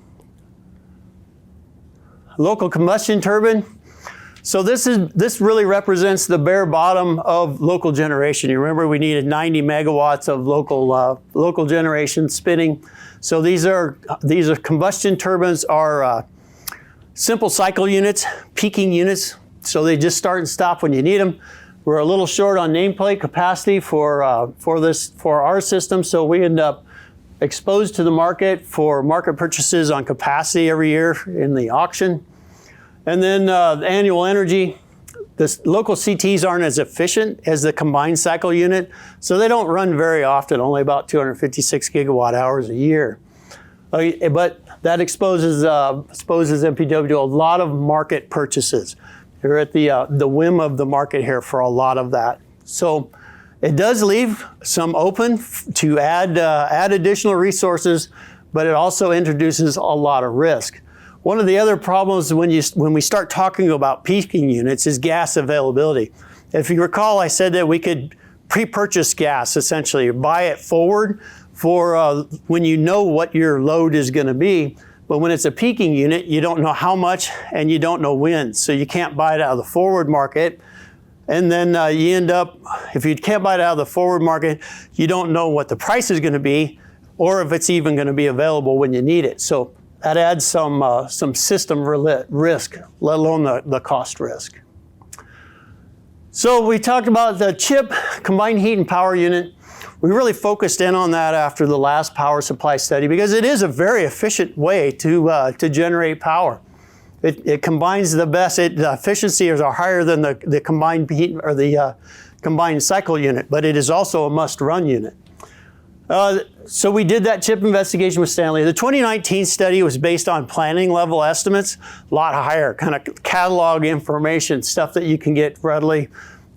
Local combustion turbine. So this really represents the bare bottom of local generation. You remember we needed 90 megawatts of local generation spinning. So these are combustion turbines are simple cycle units, peaking units. So they just start and stop when you need them. We're a little short on nameplate capacity for our system, so we end up exposed to the market for market purchases on capacity every year in the auction. And then annual energy, the local CTs aren't as efficient as the combined cycle unit, so they don't run very often, only about 256 gigawatt hours a year. But that exposes MPW to a lot of market purchases. You're at the whim of the market here for a lot of that. So it does leave some open to add additional resources, but it also introduces a lot of risk. One of the other problems when we start talking about peaking units is gas availability. If you recall, I said that we could pre-purchase gas, essentially, buy it forward for when you know what your load is going to be. But when it's a peaking unit, you don't know how much and you don't know when. So you can't buy it out of the forward market. And then you end up, if you can't buy it out of the forward market, you don't know what the price is going to be or if it's even going to be available when you need it. So that adds some system risk, let alone the cost risk. So we talked about the CHIP, combined heat and power unit. We really focused in on that after the last power supply study because it is a very efficient way to generate power. It combines the best. The efficiencies are higher than the combined heat or the combined cycle unit, but it is also a must-run unit. So we did that CHIP investigation with Stanley. The 2019 study was based on planning level estimates, a lot higher, kind of catalog information, stuff that you can get readily.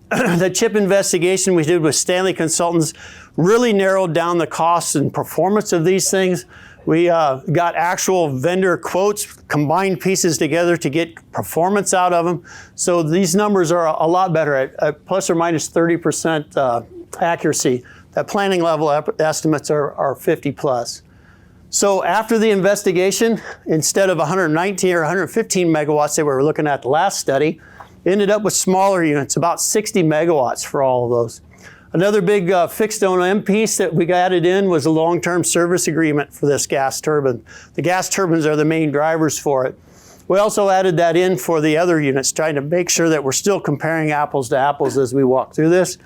The CHIP investigation we did with Stanley Consultants really narrowed down the costs and performance of these things. We got actual vendor quotes, combined pieces together to get performance out of them. So these numbers are a lot better at plus or minus 30% accuracy. That planning level estimates are 50 plus. So after the investigation, instead of 119 or 115 megawatts that we were looking at the last study, ended up with smaller units, about 60 megawatts for all of those. Another big fixed O&M piece that we added in was a long-term service agreement for this gas turbine. The gas turbines are the main drivers for it. We also added that in for the other units, trying to make sure that we're still comparing apples to apples as we walk through this.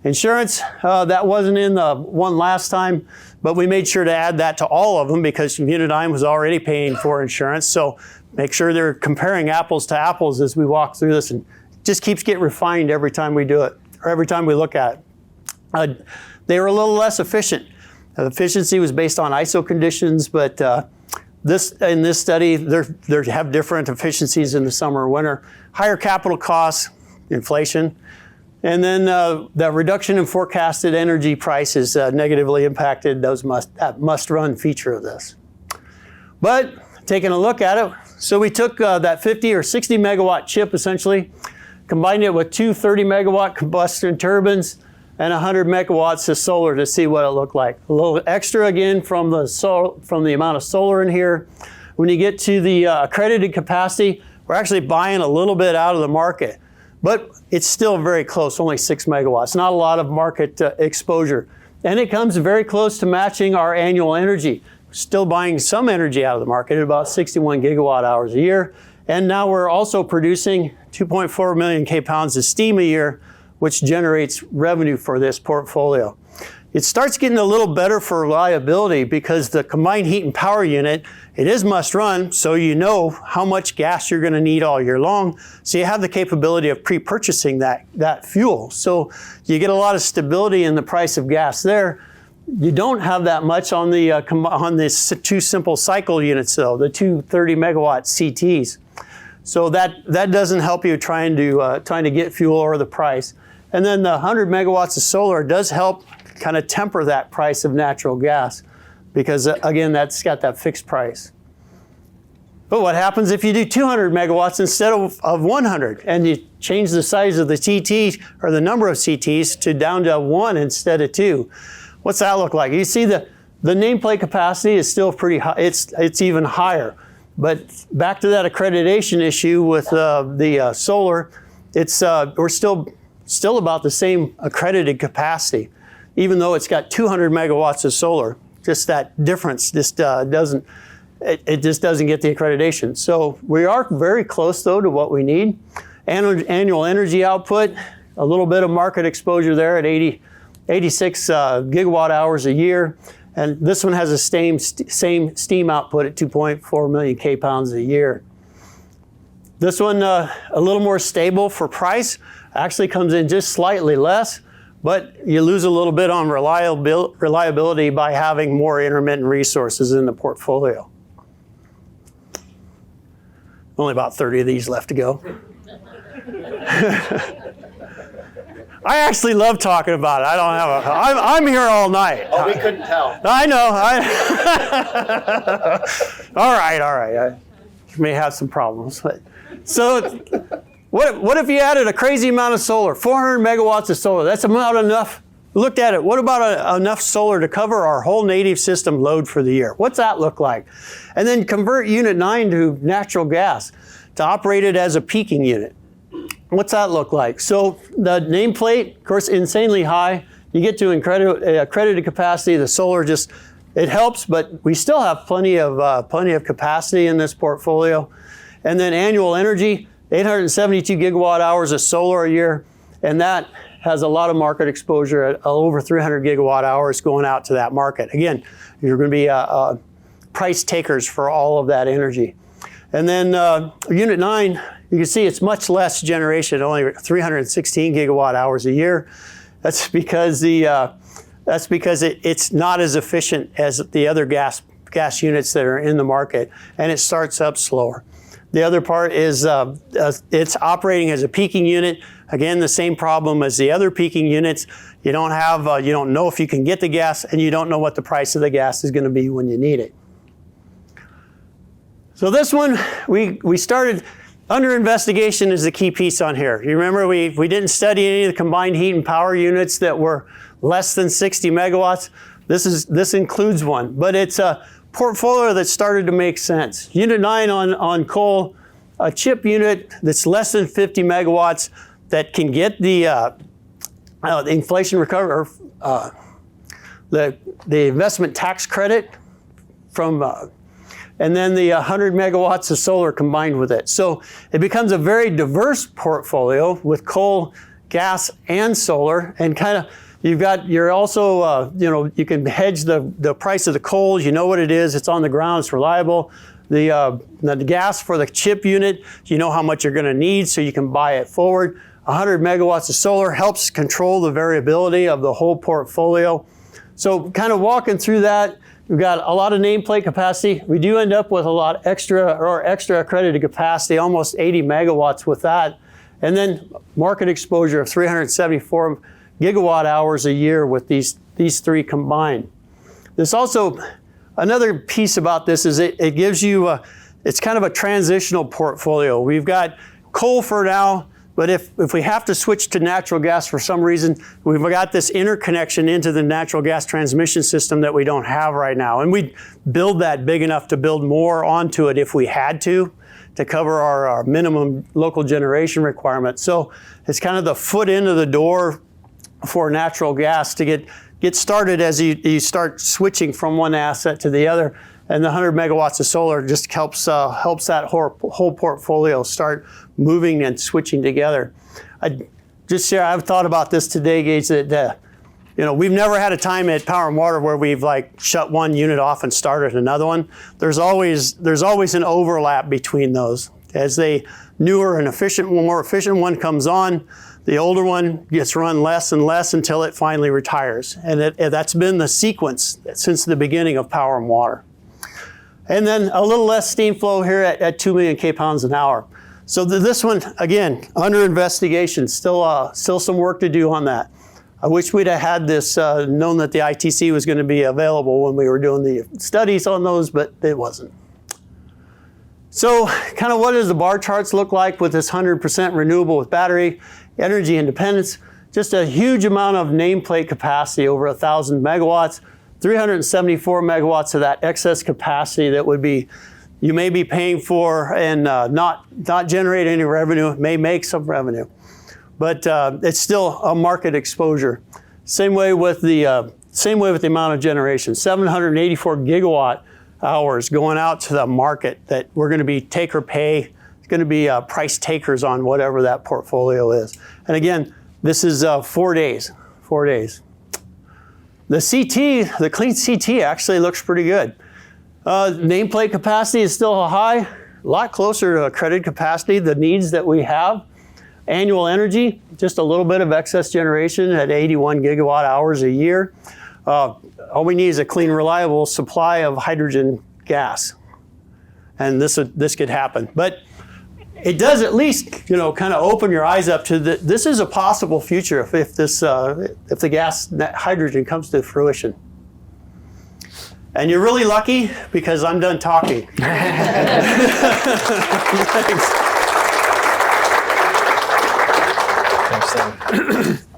Insurance, that wasn't in the one last time, but we made sure to add that to all of them because Unidine was already paying for insurance. So make sure they're comparing apples to apples as we walk through this, and it just keeps getting refined every time we do it, or every time we look at it. They were a little less efficient. The efficiency was based on ISO conditions, but in this study, they have different efficiencies in the summer or winter. Higher capital costs, inflation, and then the reduction in forecasted energy prices negatively impacted that must-run feature of this. But taking a look at it, so we took that 50 or 60 megawatt chip essentially, combined it with two 30 megawatt combustion turbines, and 100 megawatts of solar to see what it looked like. A little extra again from the amount of solar in here. When you get to the accredited capacity, we're actually buying a little bit out of the market, but it's still very close, only 6 megawatts, not a lot of market exposure. And it comes very close to matching our annual energy. Still buying some energy out of the market at about 61 gigawatt hours a year, And now we're also producing 2.4 million K-pounds of steam a year, which generates revenue for this portfolio. It starts getting a little better for reliability because the combined heat and power unit, it is must run, so you know how much gas you're going to need all year long. So you have the capability of pre-purchasing that fuel. So you get a lot of stability in the price of gas there. You don't have that much on the two simple cycle units though, the two 30 megawatt CTs. So that doesn't help you trying to get fuel or the price. And then the 100 megawatts of solar does help kind of temper that price of natural gas because again, that's got that fixed price. But what happens if you do 200 megawatts instead of 100 and you change the size of the CT or the number of CTs to down to 1 instead of 2? What's that look like? You see the nameplate capacity is still pretty high. It's even higher. But back to that accreditation issue with the solar, we're still about the same accredited capacity, even though it's got 200 megawatts of solar. Just that difference just doesn't get the accreditation. So we are very close though to what we need. Annual energy output, a little bit of market exposure there at 86 gigawatt hours a year. And this one has the same steam output at 2.4 million K-pounds a year. This one, a little more stable for price, actually comes in just slightly less, but you lose a little bit on reliability by having more intermittent resources in the portfolio. Only about 30 of these left to go. I actually love talking about it. I'm here all night. Oh, we couldn't tell. I know. All right. I may have some problems. But so what if you added a crazy amount of solar, 400 megawatts of solar? That's about enough. Looked at it. What about enough solar to cover our whole native system load for the year? What's that look like? And then convert Unit 9 to natural gas to operate it as a peaking unit. What's that look like? So the nameplate, of course, insanely high. You get to accredited capacity. The solar it helps, but we still have plenty of capacity in this portfolio. And then annual energy, 872 gigawatt hours of solar a year, and that has a lot of market exposure at over 300 gigawatt hours going out to that market. Again, you're going to be price takers for all of that energy. And then Unit 9, you can see it's much less generation, only 316 gigawatt hours a year. That's because it's not as efficient as the other gas units that are in the market, and it starts up slower. The other part is it's operating as a peaking unit. Again, the same problem as the other peaking units. You don't know if you can get the gas, and you don't know what the price of the gas is going to be when you need it. So this one, we started. Under investigation is the key piece on here. You remember we didn't study any of the combined heat and power units that were less than 60 megawatts. This includes one, but it's a portfolio that started to make sense. Unit 9 on coal, a chip unit that's less than 50 megawatts that can get the inflation recovery, the investment tax credit from and then the 100 megawatts of solar combined with it. So it becomes a very diverse portfolio with coal, gas, and solar, and you're also, you can hedge the price of the coal. You know what it is. It's on the ground. It's reliable. The gas for the chip unit, you know how much you're going to need, so you can buy it forward. 100 megawatts of solar helps control the variability of the whole portfolio. So kind of walking through that, we've got a lot of nameplate capacity. We do end up with a lot extra accredited capacity, almost 80 megawatts with that. And then market exposure of 374 gigawatt hours a year with these three combined. There's also another piece about this is it gives you, it's kind of a transitional portfolio. We've got coal for now, but if we have to switch to natural gas for some reason, we've got this interconnection into the natural gas transmission system that we don't have right now. And we'd build that big enough to build more onto it if we had to cover our minimum local generation requirement. So it's kind of the foot into the door for natural gas to get started as you start switching from one asset to the other. And the 100 megawatts of solar just helps that whole portfolio start moving and switching together. I've thought about this today, Gage, that we've never had a time at Power and Water where we've like shut one unit off and started another one. There's always an overlap between those. As the newer and more efficient one comes on, the older one gets run less and less until it finally retires. And that's been the sequence since the beginning of Power and Water. And then a little less steam flow here at 2 million kpounds an hour. So this one, again, under investigation, still some work to do on that. I wish we'd have had this, known that the ITC was going to be available when we were doing the studies on those, but it wasn't. So kind of what does the bar charts look like with this 100% renewable with battery, energy independence? Just a huge amount of nameplate capacity, over 1,000 megawatts, 374 megawatts of that excess capacity that you may be paying for and not generate any revenue. It may make some revenue, but it's still a market exposure. Same way with the amount of generation. 784 gigawatt hours going out to the market that we're going to be take or pay. It's going to be price takers on whatever that portfolio is. And again, this is 4 days. 4 days. The CT, the clean CT, actually looks pretty good. Nameplate capacity is still high, a lot closer to accredited capacity, the needs that we have. Annual energy, just a little bit of excess generation at 81 gigawatt hours a year. All we need is a clean, reliable supply of hydrogen gas. And this could happen. But it does at least, kind of open your eyes up to this is a possible future if the gas hydrogen comes to fruition. And you're really lucky because I'm done talking. Thanks.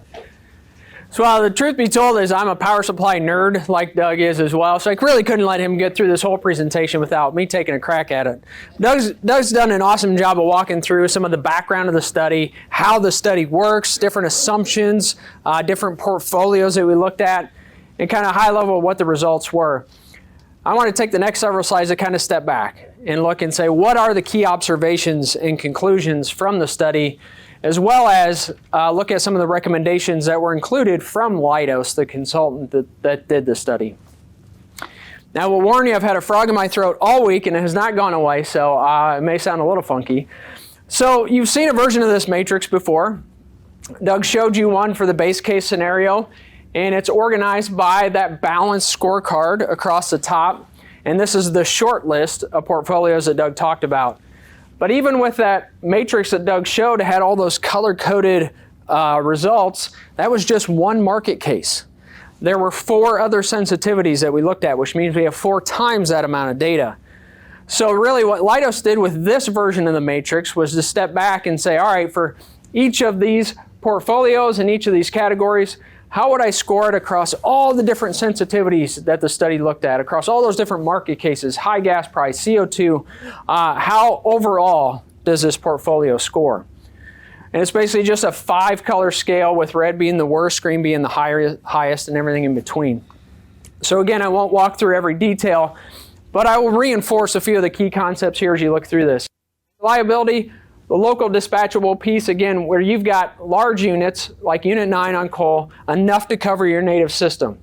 So the truth be told is I'm a power supply nerd like Doug is as well, so I really couldn't let him get through this whole presentation without me taking a crack at it. Doug's done an awesome job of walking through some of the background of the study, how the study works, different assumptions, different portfolios that we looked at, and kind of high level what the results were. I want to take the next several slides to kind of step back and look and say what are the key observations and conclusions from the study, as well as look at some of the recommendations that were included from Leidos, the consultant that did the study. Now, I will warn you, I've had a frog in my throat all week and it has not gone away, so it may sound a little funky. So you've seen a version of this matrix before. Doug showed you one for the base case scenario, and it's organized by that balanced scorecard across the top. And this is the short list of portfolios that Doug talked about. But even with that matrix that Doug showed, it had all those color-coded results. That was just one market case. There were 4 other sensitivities that we looked at, which means we have 4 times that amount of data. So really what Leidos did with this version of the matrix was to step back and say, all right, for each of these portfolios and each of these categories, how would I score it across all the different sensitivities that the study looked at, across all those different market cases, high gas price, CO2, how overall does this portfolio score? And it's basically just a 5-color scale with red being the worst, green being the highest, and everything in between. So again, I won't walk through every detail, but I will reinforce a few of the key concepts here as you look through this. Reliability. The local dispatchable piece, again, where you've got large units, like Unit 9 on coal, enough to cover your native system.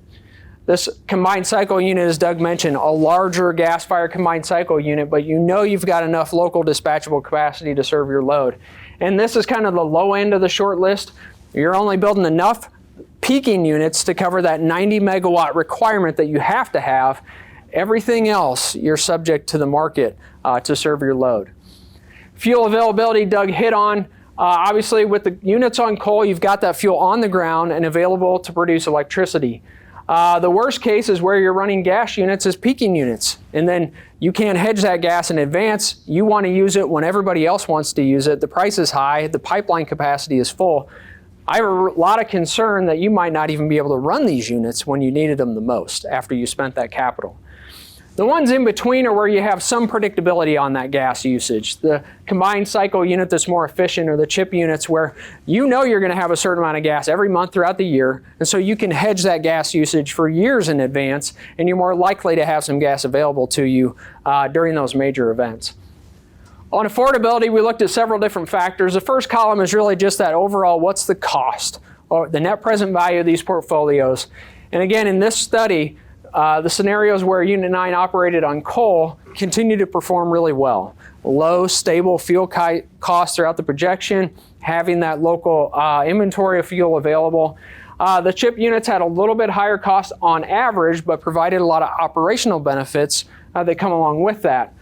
This combined cycle unit, as Doug mentioned, a larger gas-fired combined cycle unit, but you've got enough local dispatchable capacity to serve your load. And this is kind of the low end of the short list. You're only building enough peaking units to cover that 90 megawatt requirement that you have to have. Everything else, you're subject to the market to serve your load. Fuel availability, Doug hit on. Obviously, with the units on coal, you've got that fuel on the ground and available to produce electricity. The worst case is where you're running gas units as peaking units, and then you can't hedge that gas in advance. You want to use it when everybody else wants to use it. The price is high. The pipeline capacity is full. I have a lot of concern that you might not even be able to run these units when you needed them the most after you spent that capital. The ones in between are where you have some predictability on that gas usage. The combined cycle unit that's more efficient, or the chip units where you know you're going to have a certain amount of gas every month throughout the year, and so you can hedge that gas usage for years in advance, and you're more likely to have some gas available to you during those major events. On affordability, we looked at several different factors. The first column is really just that overall, what's the cost, or the net present value of these portfolios. And again, in this study, the scenarios where Unit 9 operated on coal continue to perform really well. Low, stable fuel costs throughout the projection, having that local inventory of fuel available. The chip units had a little bit higher cost on average, but provided a lot of operational benefits that come along with that.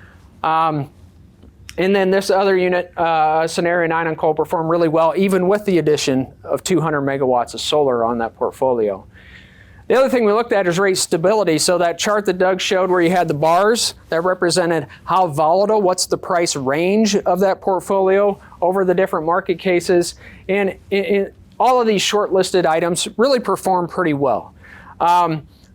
And then this other unit, scenario 9 on coal, performed really well, even with the addition of 200 megawatts of solar on that portfolio. The other thing we looked at is rate stability. So that chart that Doug showed where you had the bars, that represented how volatile, what's the price range of that portfolio over the different market cases. And in all of these shortlisted items really performed pretty well.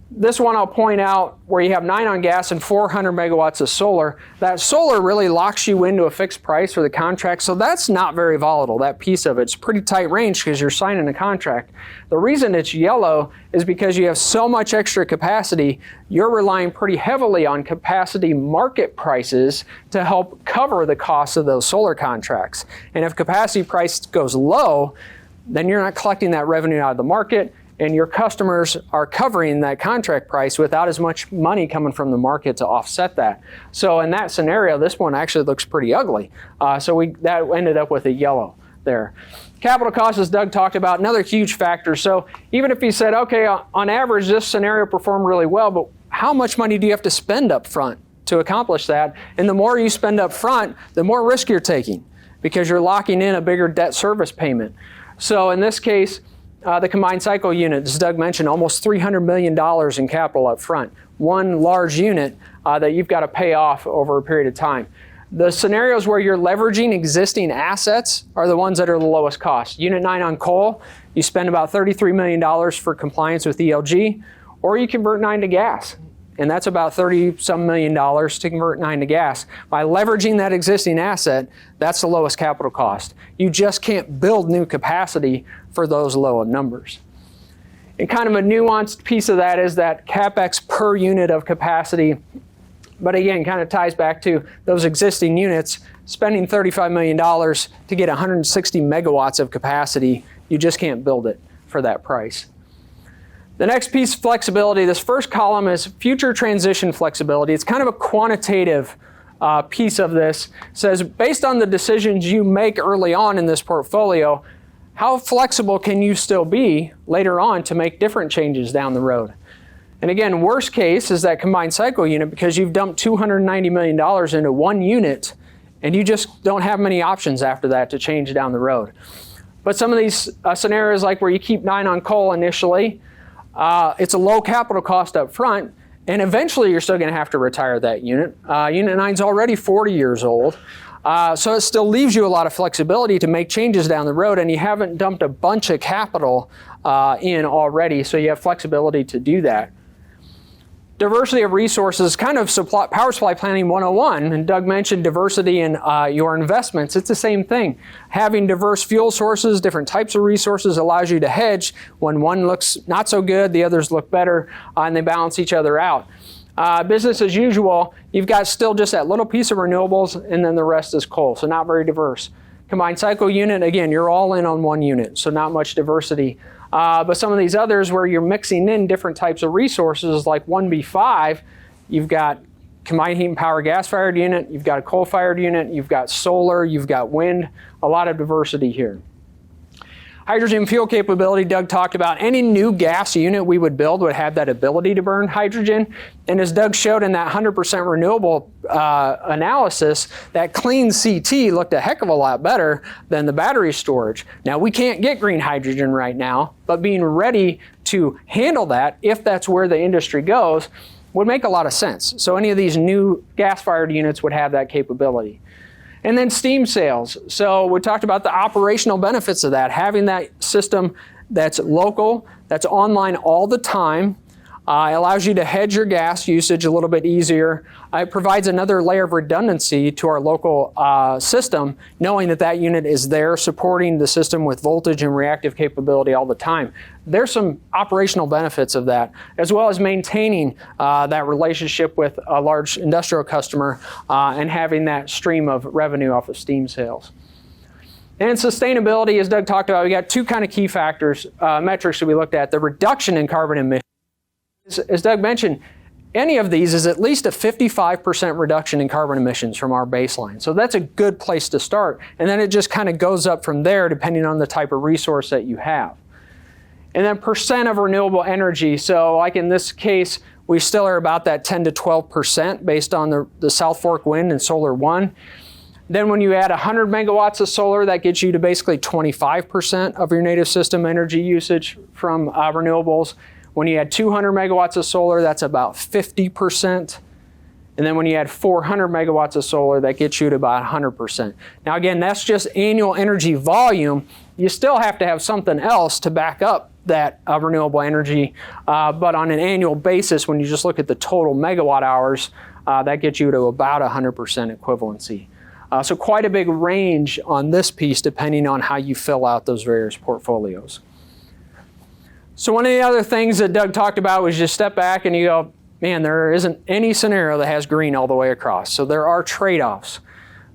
This one I'll point out where you have 9 on gas and 400 megawatts of solar. That solar really locks you into a fixed price for the contract, so that's not very volatile, that piece of it. It's pretty tight range because you're signing a contract. The reason it's yellow is because you have so much extra capacity, you're relying pretty heavily on capacity market prices to help cover the cost of those solar contracts. And if capacity price goes low, then you're not collecting that revenue out of the market, and your customers are covering that contract price without as much money coming from the market to offset that. So in that scenario, this one actually looks pretty ugly. So that ended up with a yellow there. Capital costs, as Doug talked about, another huge factor. So even if you said, okay, on average, this scenario performed really well, but how much money do you have to spend up front to accomplish that? And the more you spend up front, the more risk you're taking because you're locking in a bigger debt service payment. So in this case, the combined cycle unit, as Doug mentioned, almost $300 million in capital up front. One large unit that you've got to pay off over a period of time. The scenarios where you're leveraging existing assets are the ones that are the lowest cost. Unit 9 on coal, you spend about $33 million for compliance with ELG, or you convert 9 to gas. And that's about $30-some million to convert 9 to gas. By leveraging that existing asset, that's the lowest capital cost. You just can't build new capacity for those low numbers. And kind of a nuanced piece of that is that CapEx per unit of capacity. But again, kind of ties back to those existing units, spending $35 million to get 160 megawatts of capacity. You just can't build it for that price. The next piece, flexibility. This first column is future transition flexibility. It's kind of a quantitative piece of this. It says, based on the decisions you make early on in this portfolio, how flexible can you still be later on to make different changes down the road? And again, worst case is that combined cycle unit because you've dumped $290 million into one unit and you just don't have many options after that to change down the road. But some of these scenarios like where you keep 9 on coal initially, it's a low capital cost up front, and eventually you're still going to have to retire that unit. Unit 9 is already 40 years old, so it still leaves you a lot of flexibility to make changes down the road, and you haven't dumped a bunch of capital in already, so you have flexibility to do that. Diversity of resources, kind of power supply planning 101, and Doug mentioned diversity in your investments. It's the same thing. Having diverse fuel sources, different types of resources allows you to hedge. When one looks not so good, the others look better, and they balance each other out. Business as usual, you've got still just that little piece of renewables, and then the rest is coal, so not very diverse. Combined cycle unit, again, you're all in on one unit, so not much diversity. But some of these others where you're mixing in different types of resources like 1B5, you've got combined heat and power gas-fired unit, you've got a coal-fired unit, you've got solar, you've got wind, a lot of diversity here. Hydrogen fuel capability, Doug talked about. Any new gas unit we would build would have that ability to burn hydrogen. And as Doug showed in that 100% renewable analysis, that clean CT looked a heck of a lot better than the battery storage. Now, we can't get green hydrogen right now, but being ready to handle that, if that's where the industry goes, would make a lot of sense. So any of these new gas-fired units would have that capability. And then steam sales. So we talked about the operational benefits of that, having that system that's local, that's online all the time, It allows you to hedge your gas usage a little bit easier. It provides another layer of redundancy to our local system, knowing that that unit is there supporting the system with voltage and reactive capability all the time. There's some operational benefits of that, as well as maintaining that relationship with a large industrial customer and having that stream of revenue off of steam sales. And sustainability, as Doug talked about, we got two kind of key factors, metrics that we looked at. The reduction in carbon emissions. As Doug mentioned, any of these is at least a 55% reduction in carbon emissions from our baseline. So that's a good place to start. And then it just kind of goes up from there depending on the type of resource that you have. And then percent of renewable energy. So like in this case, we still are about that 10 to 12% based on the South Fork Wind and Solar One. Then when you add 100 megawatts of solar, that gets you to basically 25% of your native system energy usage from renewables. When you add 200 megawatts of solar, that's about 50%. And then when you add 400 megawatts of solar, that gets you to about 100%. Now again, that's just annual energy volume. You still have to have something else to back up that renewable energy. But on an annual basis, when you just look at the total megawatt hours, that gets you to about 100% equivalency. So quite a big range on this piece depending on how you fill out those various portfolios. So one of the other things that Doug talked about was just step back and you go, man, there isn't any scenario that has green all the way across. So there are trade-offs.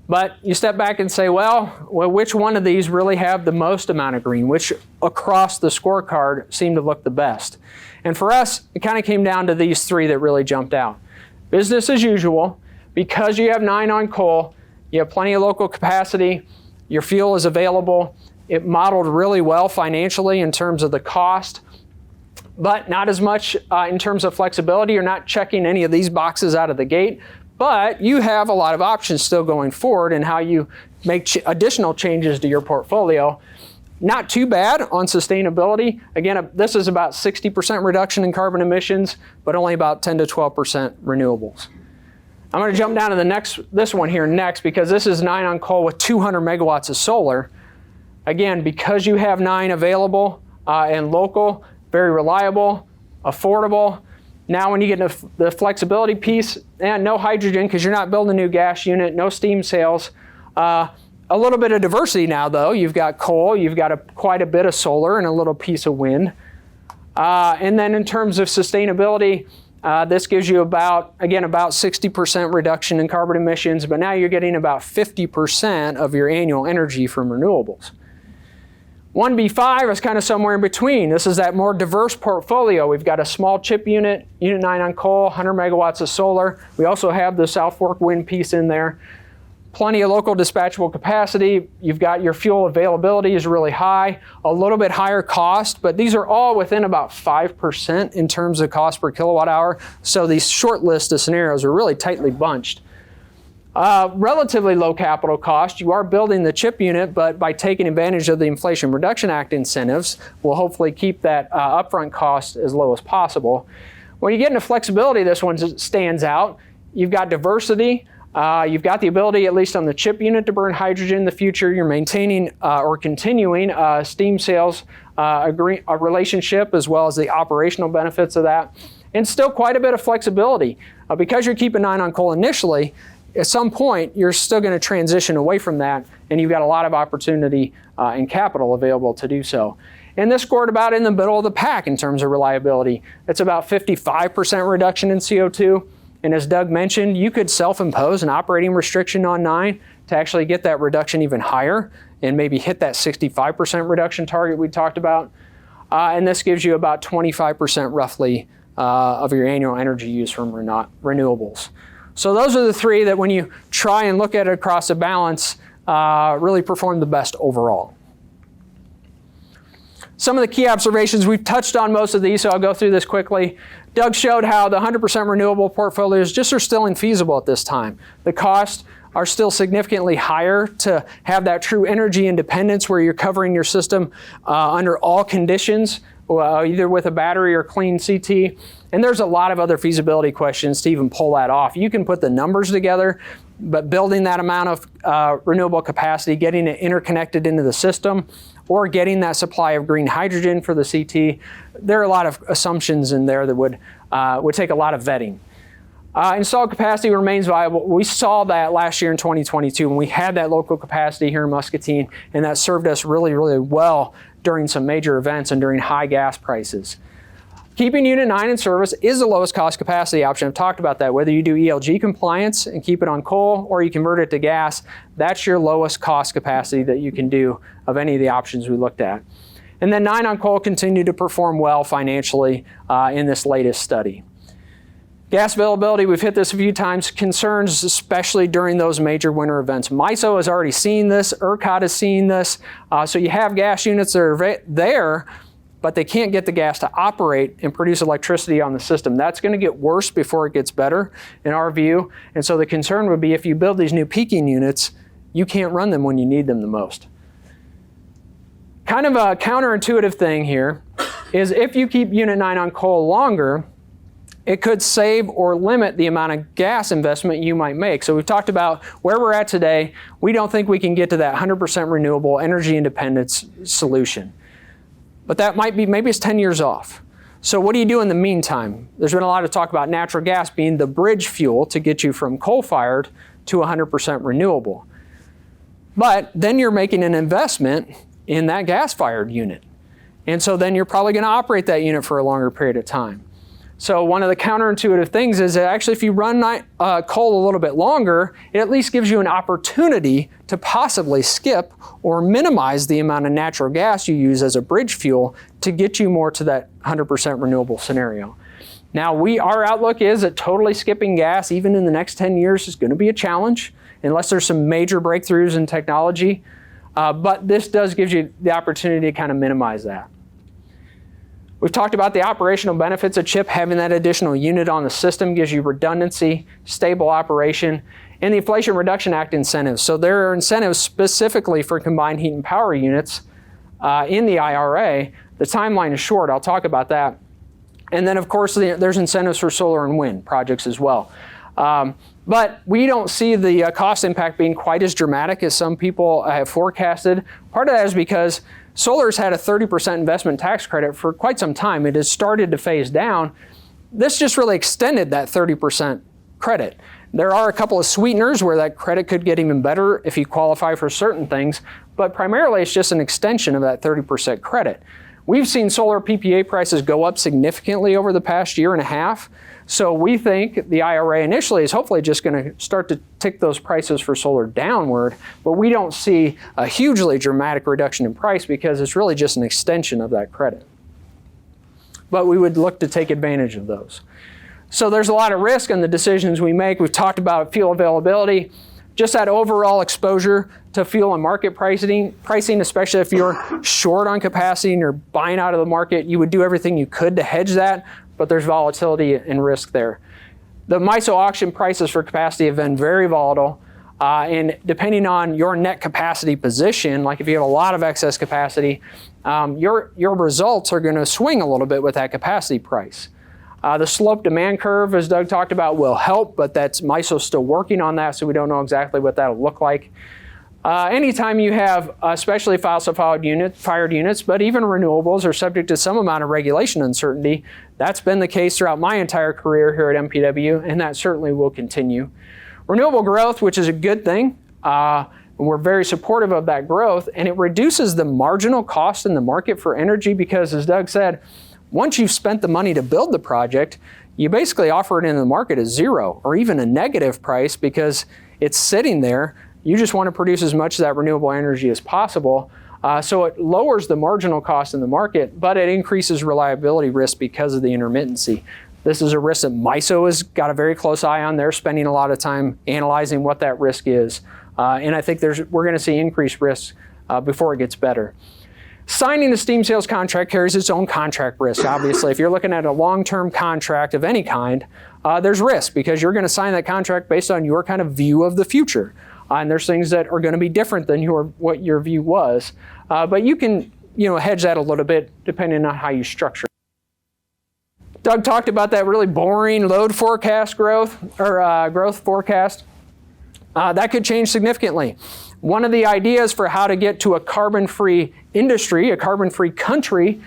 But you step back and say, well, which one of these really have the most amount of green? Which across the scorecard seem to look the best? And for us, it kind of came down to these three that really jumped out. Business as usual, because you have 9 on coal, you have plenty of local capacity, your fuel is available, it modeled really well financially in terms of the cost, but not as much in terms of flexibility. You're not checking any of these boxes out of the gate, but you have a lot of options still going forward in how you make additional changes to your portfolio. Not too bad on sustainability. Again, this is about 60% reduction in carbon emissions, but only about 10 to 12% renewables. I'm going to jump down to this one here next, because this is 9 on coal with 200 megawatts of solar. Again, because you have 9 available and local, very reliable, affordable. Now when you get into the flexibility piece, and no hydrogen because you're not building a new gas unit, no steam sales. A little bit of diversity now though. You've got coal, you've got quite a bit of solar and a little piece of wind. And then in terms of sustainability, this gives you about 60% reduction in carbon emissions, but now you're getting about 50% of your annual energy from renewables. 1B5 is kind of somewhere in between. This is that more diverse portfolio. We've got a small chip unit, unit 9 on coal, 100 megawatts of solar. We also have the South Fork Wind piece in there. Plenty of local dispatchable capacity. You've got your fuel availability is really high, a little bit higher cost, but these are all within about 5% in terms of cost per kilowatt hour. So these short list of scenarios are really tightly bunched. Relatively low capital cost. You are building the chip unit, but by taking advantage of the Inflation Reduction Act incentives, we'll hopefully keep that upfront cost as low as possible. When you get into flexibility, this one stands out. You've got diversity. You've got the ability, at least on the chip unit, to burn hydrogen in the future. You're maintaining or continuing steam sales a relationship, as well as the operational benefits of that. And still quite a bit of flexibility. Because you're keeping 9 on coal initially, at some point, you're still going to transition away from that, and you've got a lot of opportunity and capital available to do so. And this scored about in the middle of the pack in terms of reliability. It's about 55% reduction in CO2. And as Doug mentioned, you could self-impose an operating restriction on 9 to actually get that reduction even higher and maybe hit that 65% reduction target we talked about. And this gives you about 25% roughly of your annual energy use from renewables. So those are the three that when you try and look at it across a balance, really perform the best overall. Some of the key observations, we've touched on most of these, so I'll go through this quickly. Doug showed how the 100% renewable portfolios just are still infeasible at this time. The costs are still significantly higher to have that true energy independence where you're covering your system under all conditions, either with a battery or clean CT. And there's a lot of other feasibility questions to even pull that off. You can put the numbers together, but building that amount of renewable capacity, getting it interconnected into the system, or getting that supply of green hydrogen for the CT, there are a lot of assumptions in there that would would take a lot of vetting. Installed capacity remains viable. We saw that last year in 2022 when we had that local capacity here in Muscatine, and that served us really, really well during some major events and during high gas prices. Keeping Unit 9 in service is the lowest cost capacity option. I've talked about that. Whether you do ELG compliance and keep it on coal or you convert it to gas, that's your lowest cost capacity that you can do of any of the options we looked at. And then 9 on coal continued to perform well financially in this latest study. Gas availability, we've hit this a few times, concerns especially during those major winter events. MISO has already seen this, ERCOT has seen this, so you have gas units that are there, but they can't get the gas to operate and produce electricity on the system. That's going to get worse before it gets better, in our view, and so the concern would be if you build these new peaking units, you can't run them when you need them the most. Kind of a counterintuitive thing here is if you keep Unit 9 on coal longer, it could save or limit the amount of gas investment you might make. So we've talked about where we're at today. We don't think we can get to that 100% renewable energy independence solution. But that might be, maybe it's 10 years off. So what do you do in the meantime? There's been a lot of talk about natural gas being the bridge fuel to get you from coal-fired to 100% renewable. But then you're making an investment in that gas-fired unit. And so then you're probably going to operate that unit for a longer period of time. So one of the counterintuitive things is that actually if you run coal a little bit longer, it at least gives you an opportunity to possibly skip or minimize the amount of natural gas you use as a bridge fuel to get you more to that 100% renewable scenario. Now our outlook is that totally skipping gas even in the next 10 years is going to be a challenge unless there's some major breakthroughs in technology. But this does give you the opportunity to kind of minimize that. We've talked about the operational benefits of CHIP. Having that additional unit on the system gives you redundancy, stable operation, and the Inflation Reduction Act incentives. So there are incentives specifically for combined heat and power units in the IRA. The timeline is short. I'll talk about that. And then, of course, there's incentives for solar and wind projects as well. But we don't see the cost impact being quite as dramatic as some people have forecasted. Part of that is because solar's had a 30% investment tax credit for quite some time. It has started to phase down. This just really extended that 30% credit. There are a couple of sweeteners where that credit could get even better if you qualify for certain things, but primarily it's just an extension of that 30% credit. We've seen solar PPA prices go up significantly over the past year and a half. So we think the IRA initially is hopefully just going to start to tick those prices for solar downward, but we don't see a hugely dramatic reduction in price because it's really just an extension of that credit. But we would look to take advantage of those. So there's a lot of risk in the decisions we make. We've talked about fuel availability, just that overall exposure to fuel and market pricing, especially if you're short on capacity and you're buying out of the market, you would do everything you could to hedge that, but there's volatility and risk there. The MISO auction prices for capacity have been very volatile, and depending on your net capacity position, like if you have a lot of excess capacity, your results are going to swing a little bit with that capacity price. The slope demand curve, as Doug talked about, will help, but MISO's still working on that, so we don't know exactly what that'll look like. Anytime you have, especially fossil-fired units, but even renewables are subject to some amount of regulation uncertainty. That's been the case throughout my entire career here at MPW, and that certainly will continue. Renewable growth, which is a good thing, and we're very supportive of that growth, and it reduces the marginal cost in the market for energy because, as Doug said, once you've spent the money to build the project, you basically offer it in the market as zero or even a negative price because it's sitting there. You just want to produce as much of that renewable energy as possible. So it lowers the marginal cost in the market, but it increases reliability risk because of the intermittency. This is a risk that MISO has got a very close eye on. They're spending a lot of time analyzing what that risk is. And I think we're going to see increased risk before it gets better. Signing the steam sales contract carries its own contract risk, obviously. If you're looking at a long-term contract of any kind, there's risk because you're going to sign that contract based on your kind of view of the future. And there's things that are going to be different than what your view was. But you can hedge that a little bit depending on how you structure it. Doug talked about that really boring load forecast growth forecast. That could change significantly. One of the ideas for how to get to a carbon-free industry, a carbon-free country,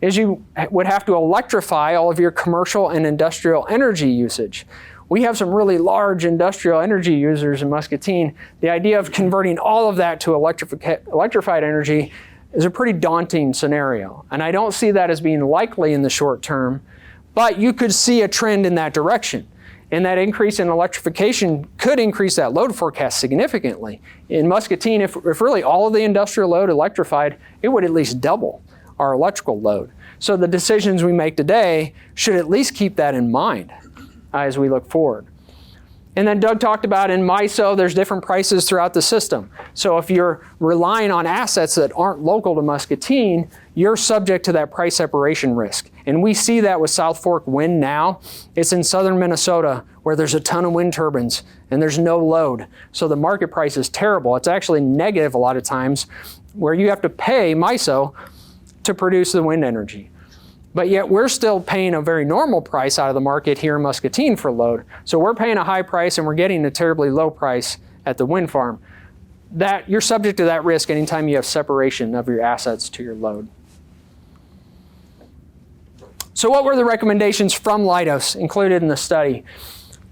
is you would have to electrify all of your commercial and industrial energy usage. We have some really large industrial energy users in Muscatine. The idea of converting all of that to electrified energy is a pretty daunting scenario. And I don't see that as being likely in the short term, but you could see a trend in that direction. And that increase in electrification could increase that load forecast significantly. In Muscatine, if really all of the industrial load electrified, it would at least double our electrical load. So the decisions we make today should at least keep that in mind as we look forward. And then Doug talked about in MISO, there's different prices throughout the system. So if you're relying on assets that aren't local to Muscatine, you're subject to that price separation risk. And we see that with South Fork Wind now. It's in southern Minnesota where there's a ton of wind turbines and there's no load. So the market price is terrible. It's actually negative a lot of times where you have to pay MISO to produce the wind energy. But yet we're still paying a very normal price out of the market here in Muscatine for load. So we're paying a high price and we're getting a terribly low price at the wind farm. That you're subject to that risk anytime you have separation of your assets to your load. So what were the recommendations from Leidos included in the study?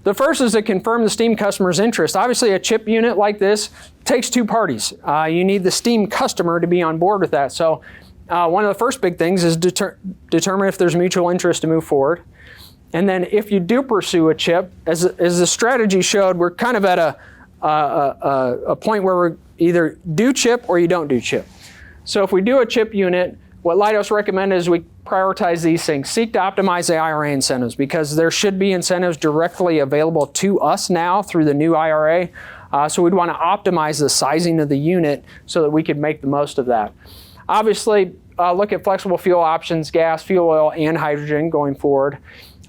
The first is to confirm the steam customer's interest. Obviously a chip unit like this takes two parties. You need the steam customer to be on board with that. So one of the first big things is determine if there's mutual interest to move forward. And then if you do pursue a chip, as the strategy showed, we're kind of at a point where we either do chip or you don't do chip. So if we do a chip unit, what Leidos recommend is we prioritize these things. Seek to optimize the IRA incentives because there should be incentives directly available to us now through the new IRA. So we'd want to optimize the sizing of the unit so that we could make the most of that. Obviously, look at flexible fuel options, gas, fuel oil, and hydrogen going forward.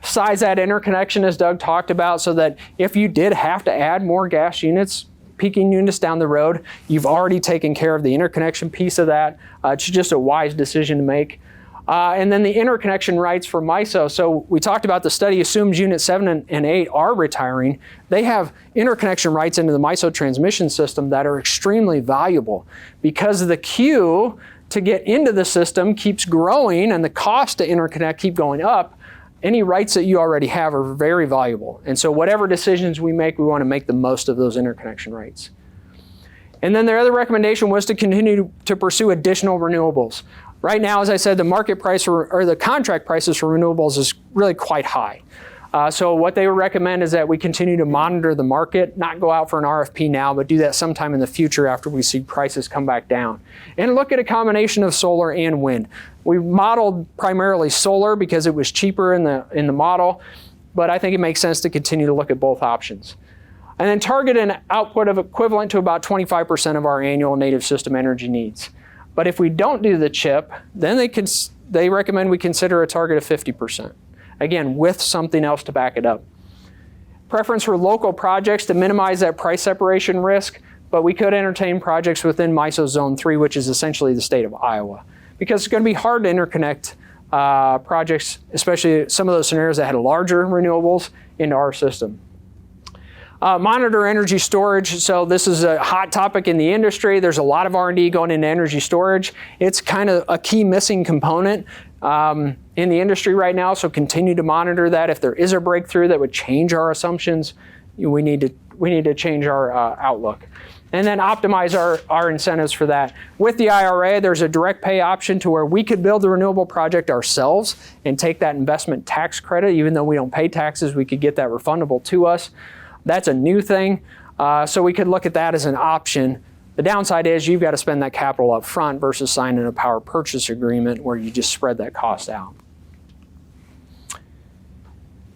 Size that interconnection as Doug talked about so that if you did have to add more gas units, peaking units down the road, you've already taken care of the interconnection piece of that. It's just a wise decision to make. And then the interconnection rights for MISO. So we talked about the study assumes Unit 7 and 8 are retiring. They have interconnection rights into the MISO transmission system that are extremely valuable because the queue to get into the system keeps growing and the cost to interconnect keep going up. Any rights that you already have are very valuable. And so whatever decisions we make, we want to make the most of those interconnection rights. And then the other recommendation was to continue to pursue additional renewables. Right now, as I said, the market price or the contract prices for renewables is really quite high. So what they would recommend is that we continue to monitor the market, not go out for an RFP now, but do that sometime in the future after we see prices come back down. And look at a combination of solar and wind. We modeled primarily solar because it was cheaper in the model, but I think it makes sense to continue to look at both options. And then target an output of equivalent to about 25% of our annual native system energy needs. But if we don't do the chip, then they recommend we consider a target of 50%. Again, with something else to back it up. Preference for local projects to minimize that price separation risk, but we could entertain projects within MISO Zone 3, which is essentially the state of Iowa. Because it's going to be hard to interconnect projects, especially some of those scenarios that had larger renewables, into our system. Monitor energy storage. So this is a hot topic in the industry. There's a lot of R&D going into energy storage. It's kind of a key missing component in the industry right now. So continue to monitor that. If there is a breakthrough that would change our assumptions, we need to change our outlook. And then optimize our incentives for that. With the IRA, there's a direct pay option to where we could build the renewable project ourselves and take that investment tax credit. Even though we don't pay taxes, we could get that refundable to us. That's a new thing, so we could look at that as an option. The downside is you've got to spend that capital up front versus signing a power purchase agreement where you just spread that cost out.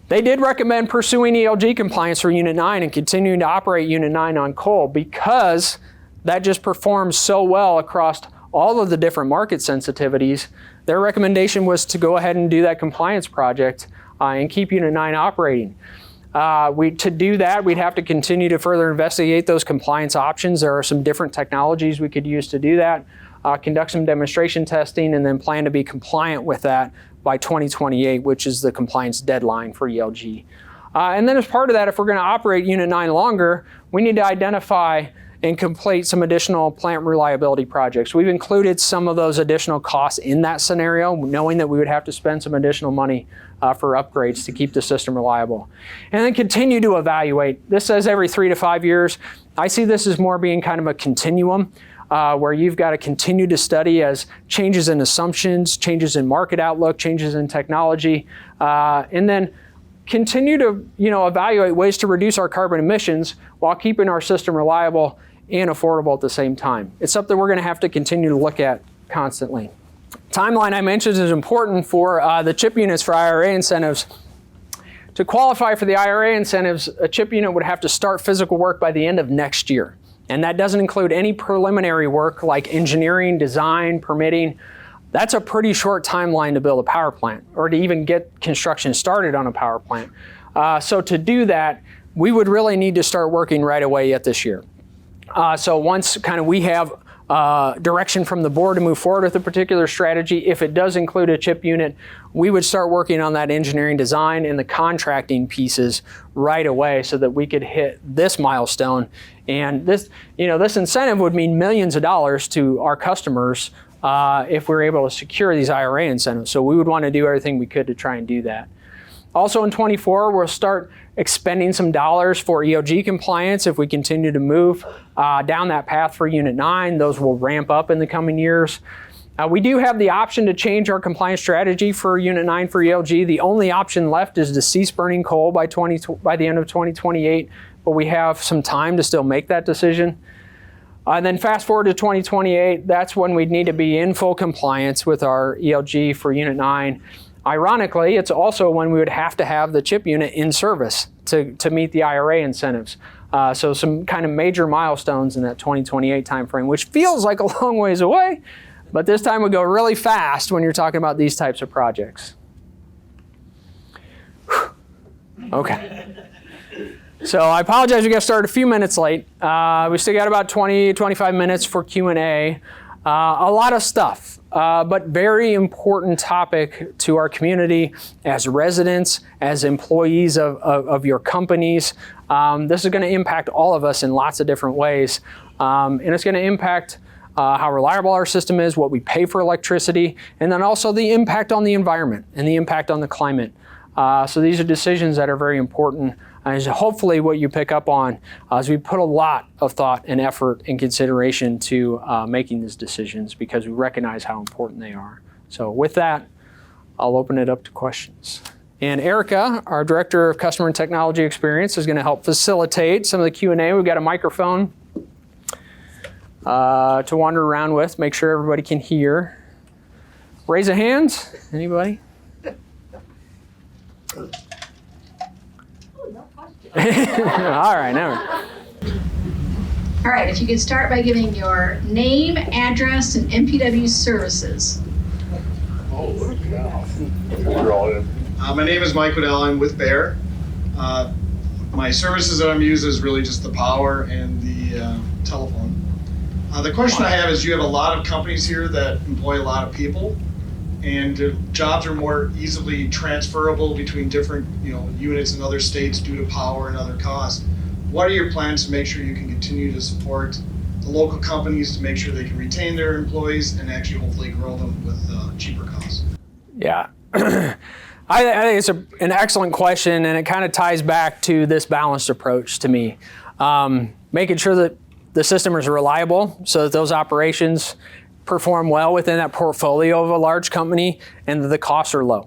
They did recommend pursuing ELG compliance for Unit 9 and continuing to operate Unit 9 on coal because that just performs so well across all of the different market sensitivities. Their recommendation was to go ahead and do that compliance project and keep Unit 9 operating. To do that, we'd have to continue to further investigate those compliance options. There are some different technologies we could use to do that, conduct some demonstration testing, and then plan to be compliant with that by 2028, which is the compliance deadline for ELG. And then as part of that, if we're going to operate Unit 9 longer, we need to identify and complete some additional plant reliability projects. We've included some of those additional costs in that scenario, knowing that we would have to spend some additional money for upgrades to keep the system reliable. And then continue to evaluate. This says every 3 to 5 years. I see this as more being kind of a continuum where you've got to continue to study as changes in assumptions, changes in market outlook, changes in technology, and then continue to evaluate ways to reduce our carbon emissions while keeping our system reliable and affordable at the same time. It's something we're going to have to continue to look at constantly. Timeline I mentioned is important for the chip units for IRA incentives. To qualify for the IRA incentives, a chip unit would have to start physical work by the end of next year. And that doesn't include any preliminary work like engineering, design, permitting. That's a pretty short timeline to build a power plant or to even get construction started on a power plant. So to do that, we would really need to start working right away yet this year. So once kind of we have direction from the board to move forward with a particular strategy, if it does include a chip unit, we would start working on that engineering design and the contracting pieces right away so that we could hit this milestone. And this incentive would mean millions of dollars to our customers if we're able to secure these IRA incentives. So we would want to do everything we could to try and do that. Also in 24, we'll start expending some dollars for EOG compliance if we continue to move down that path for Unit 9. Those will ramp up in the coming years. We do have the option to change our compliance strategy for Unit 9 for ELG. The only option left is to cease burning coal by the end of 2028, but we have some time to still make that decision. And then fast forward to 2028, that's when we'd need to be in full compliance with our ELG for Unit 9. Ironically, it's also when we would have to have the chip unit in service to meet the IRA incentives. So some kind of major milestones in that 2028 timeframe, which feels like a long ways away, but this time would go really fast when you're talking about these types of projects. Okay. So I apologize, we got started a few minutes late. We still got about 25 minutes for Q&A. A lot of stuff, but very important topic to our community as residents, as employees of your companies. This is going to impact all of us in lots of different ways. And it's going to impact how reliable our system is, what we pay for electricity, and then also the impact on the environment and the impact on the climate. So these are decisions that are very important. And hopefully what you pick up on is we put a lot of thought and effort and consideration to making these decisions because we recognize how important they are. So with that, I'll open it up to questions. And Erica, our Director of Customer and Technology Experience, is going to help facilitate some of the Q&A. We've got a microphone to wander around with, make sure everybody can hear. Raise a hand. Anybody? All right, now. All right, if you could start by giving your name, address, and MPW services. My name is Mike Waddell. I'm with Bear. My services that I'm using is really just the power and the telephone. The question I have is, you have a lot of companies here that employ a lot of people, and jobs are more easily transferable between different units in other states due to power and other costs. What are your plans to make sure you can continue to support the local companies to make sure they can retain their employees and actually hopefully grow them with cheaper costs? Yeah. I think it's an excellent question, and it kind of ties back to this balanced approach to me. Making sure that the system is reliable so that those operations perform well within that portfolio of a large company and that the costs are low.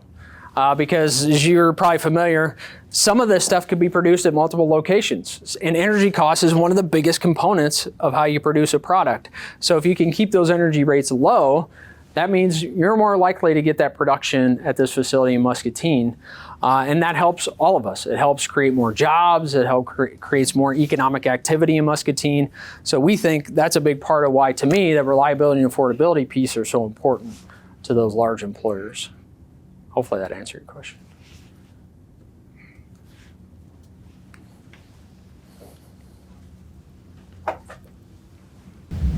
Because as you're probably familiar, some of this stuff could be produced at multiple locations. And energy cost is one of the biggest components of how you produce a product. So if you can keep those energy rates low, that means you're more likely to get that production at this facility in Muscatine. And that helps all of us. It helps create more jobs. It creates more economic activity in Muscatine. So we think that's a big part of why, to me, that reliability and affordability piece are so important to those large employers. Hopefully that answered your question.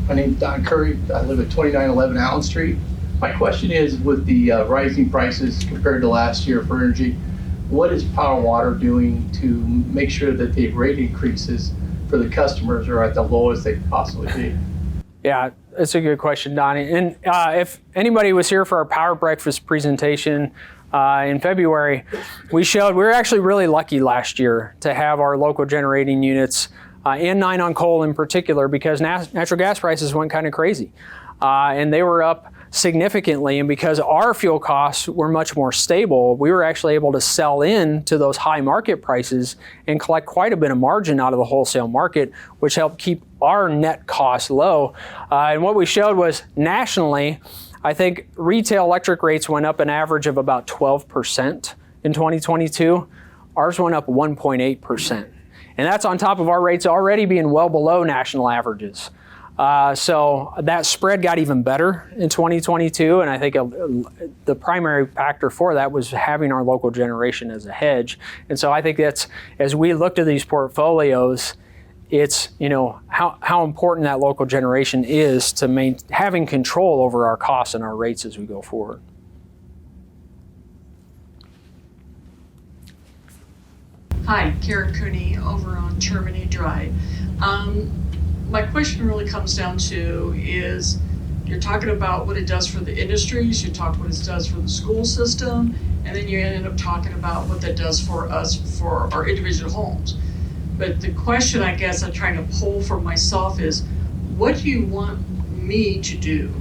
My name's Don Curry. I live at 2911 Allen Street. My question is, with the rising prices compared to last year for energy, what is Power Water doing to make sure that the rate increases for the customers are at the lowest they could possibly be? Yeah, that's a good question, Donnie. And if anybody was here for our Power Breakfast presentation in February, we were actually really lucky last year to have our local generating units and 9 on coal in particular, because natural gas prices went kind of crazy. And they were up significantly, and because our fuel costs were much more stable, we were actually able to sell in to those high market prices and collect quite a bit of margin out of the wholesale market, which helped keep our net costs low. And what we showed was nationally, I think retail electric rates went up an average of about 12% in 2022. Ours went up 1.8%. And that's on top of our rates already being well below national averages. So that spread got even better in 2022, and I think the primary factor for that was having our local generation as a hedge. And so I think that's, as we looked at these portfolios, it's, how important that local generation is to having control over our costs and our rates as we go forward. Hi, Karen Cooney over on Germany Drive. My question really comes down to is, you're talking about what it does for the industries, you talk what it does for the school system, and then you end up talking about what that does for us, for our individual homes. But the question I guess I'm trying to pull for myself is, what do you want me to do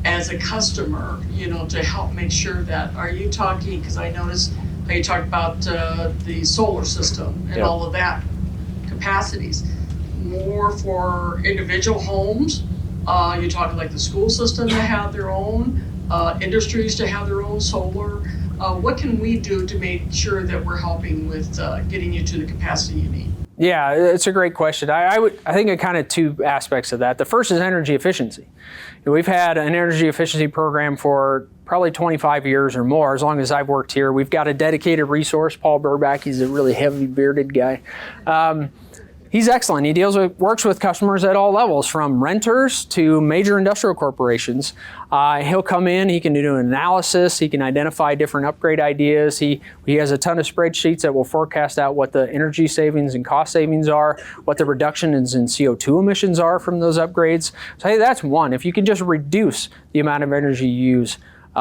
as a customer, to help make sure that, are you talking, because I noticed how you talked about the solar system and all of that capacities. More for individual homes? You're talking like the school system to have their own, industries to have their own solar. What can we do to make sure that we're helping with getting you to the capacity you need? Yeah, it's a great question. I think kind of two aspects of that. The first is energy efficiency. We've had an energy efficiency program for probably 25 years or more, as long as I've worked here. We've got a dedicated resource, Paul Burbach. He's a really heavy bearded guy. He's excellent. He works with customers at all levels, from renters to major industrial corporations. He'll come in, he can do an analysis, he can identify different upgrade ideas. He has a ton of spreadsheets that will forecast out what the energy savings and cost savings are, what the reductions in CO2 emissions are from those upgrades. So hey, that's one. If you can just reduce the amount of energy you use,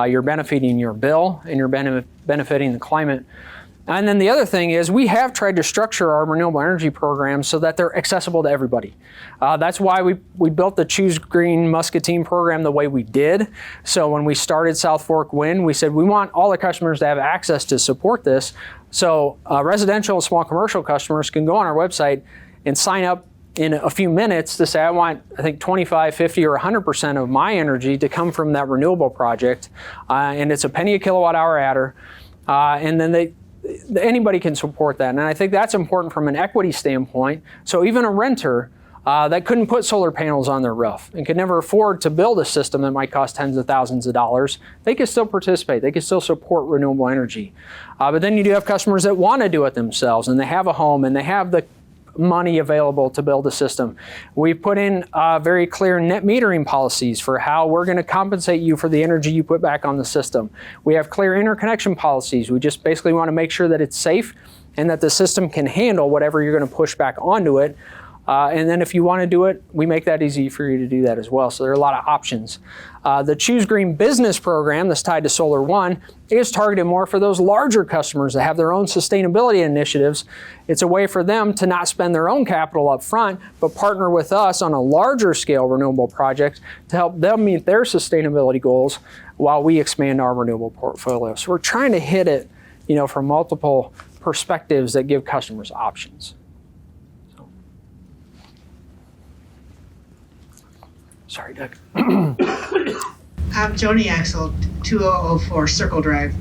you're benefiting your bill and you're benefiting the climate. And then the other thing is, we have tried to structure our renewable energy programs so that they're accessible to everybody. That's why we built the Choose Green Muscatine program the way we did. So when we started South Fork Wind, we said we want all the customers to have access to support this. So residential and small commercial customers can go on our website and sign up in a few minutes to say, I want, 25, 50, or 100% of my energy to come from that renewable project. And it's a penny a kilowatt hour adder. And then anybody can support that. And I think that's important from an equity standpoint. So even a renter that couldn't put solar panels on their roof and could never afford to build a system that might cost tens of thousands of dollars, they can still participate. They can still support renewable energy. But then you do have customers that want to do it themselves, and they have a home and they have the money available to build a system. We've put in very clear net metering policies for how we're going to compensate you for the energy you put back on the system. We have clear interconnection policies. We just basically want to make sure that it's safe and that the system can handle whatever you're going to push back onto it. And then if you want to do it, we make that easy for you to do that as well. So there are a lot of options. The Choose Green Business program that's tied to Solar One is targeted more for those larger customers that have their own sustainability initiatives. It's a way for them to not spend their own capital up front, but partner with us on a larger scale renewable project to help them meet their sustainability goals while we expand our renewable portfolio. So we're trying to hit it, from multiple perspectives that give customers options. Sorry, Doug. I'm Joni Axel, 2004 Circle Drive.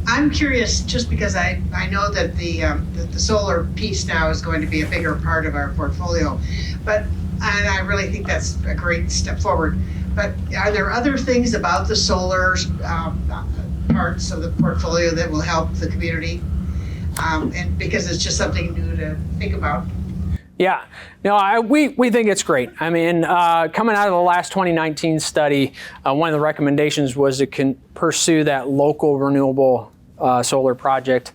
I'm curious, just because I know that the solar piece now is going to be a bigger part of our portfolio, and I really think that's a great step forward. But are there other things about the solar parts of the portfolio that will help the community? And because it's just something new to think about. Yeah, no, we think it's great. Coming out of the last 2019 study, one of the recommendations was to pursue that local renewable solar project.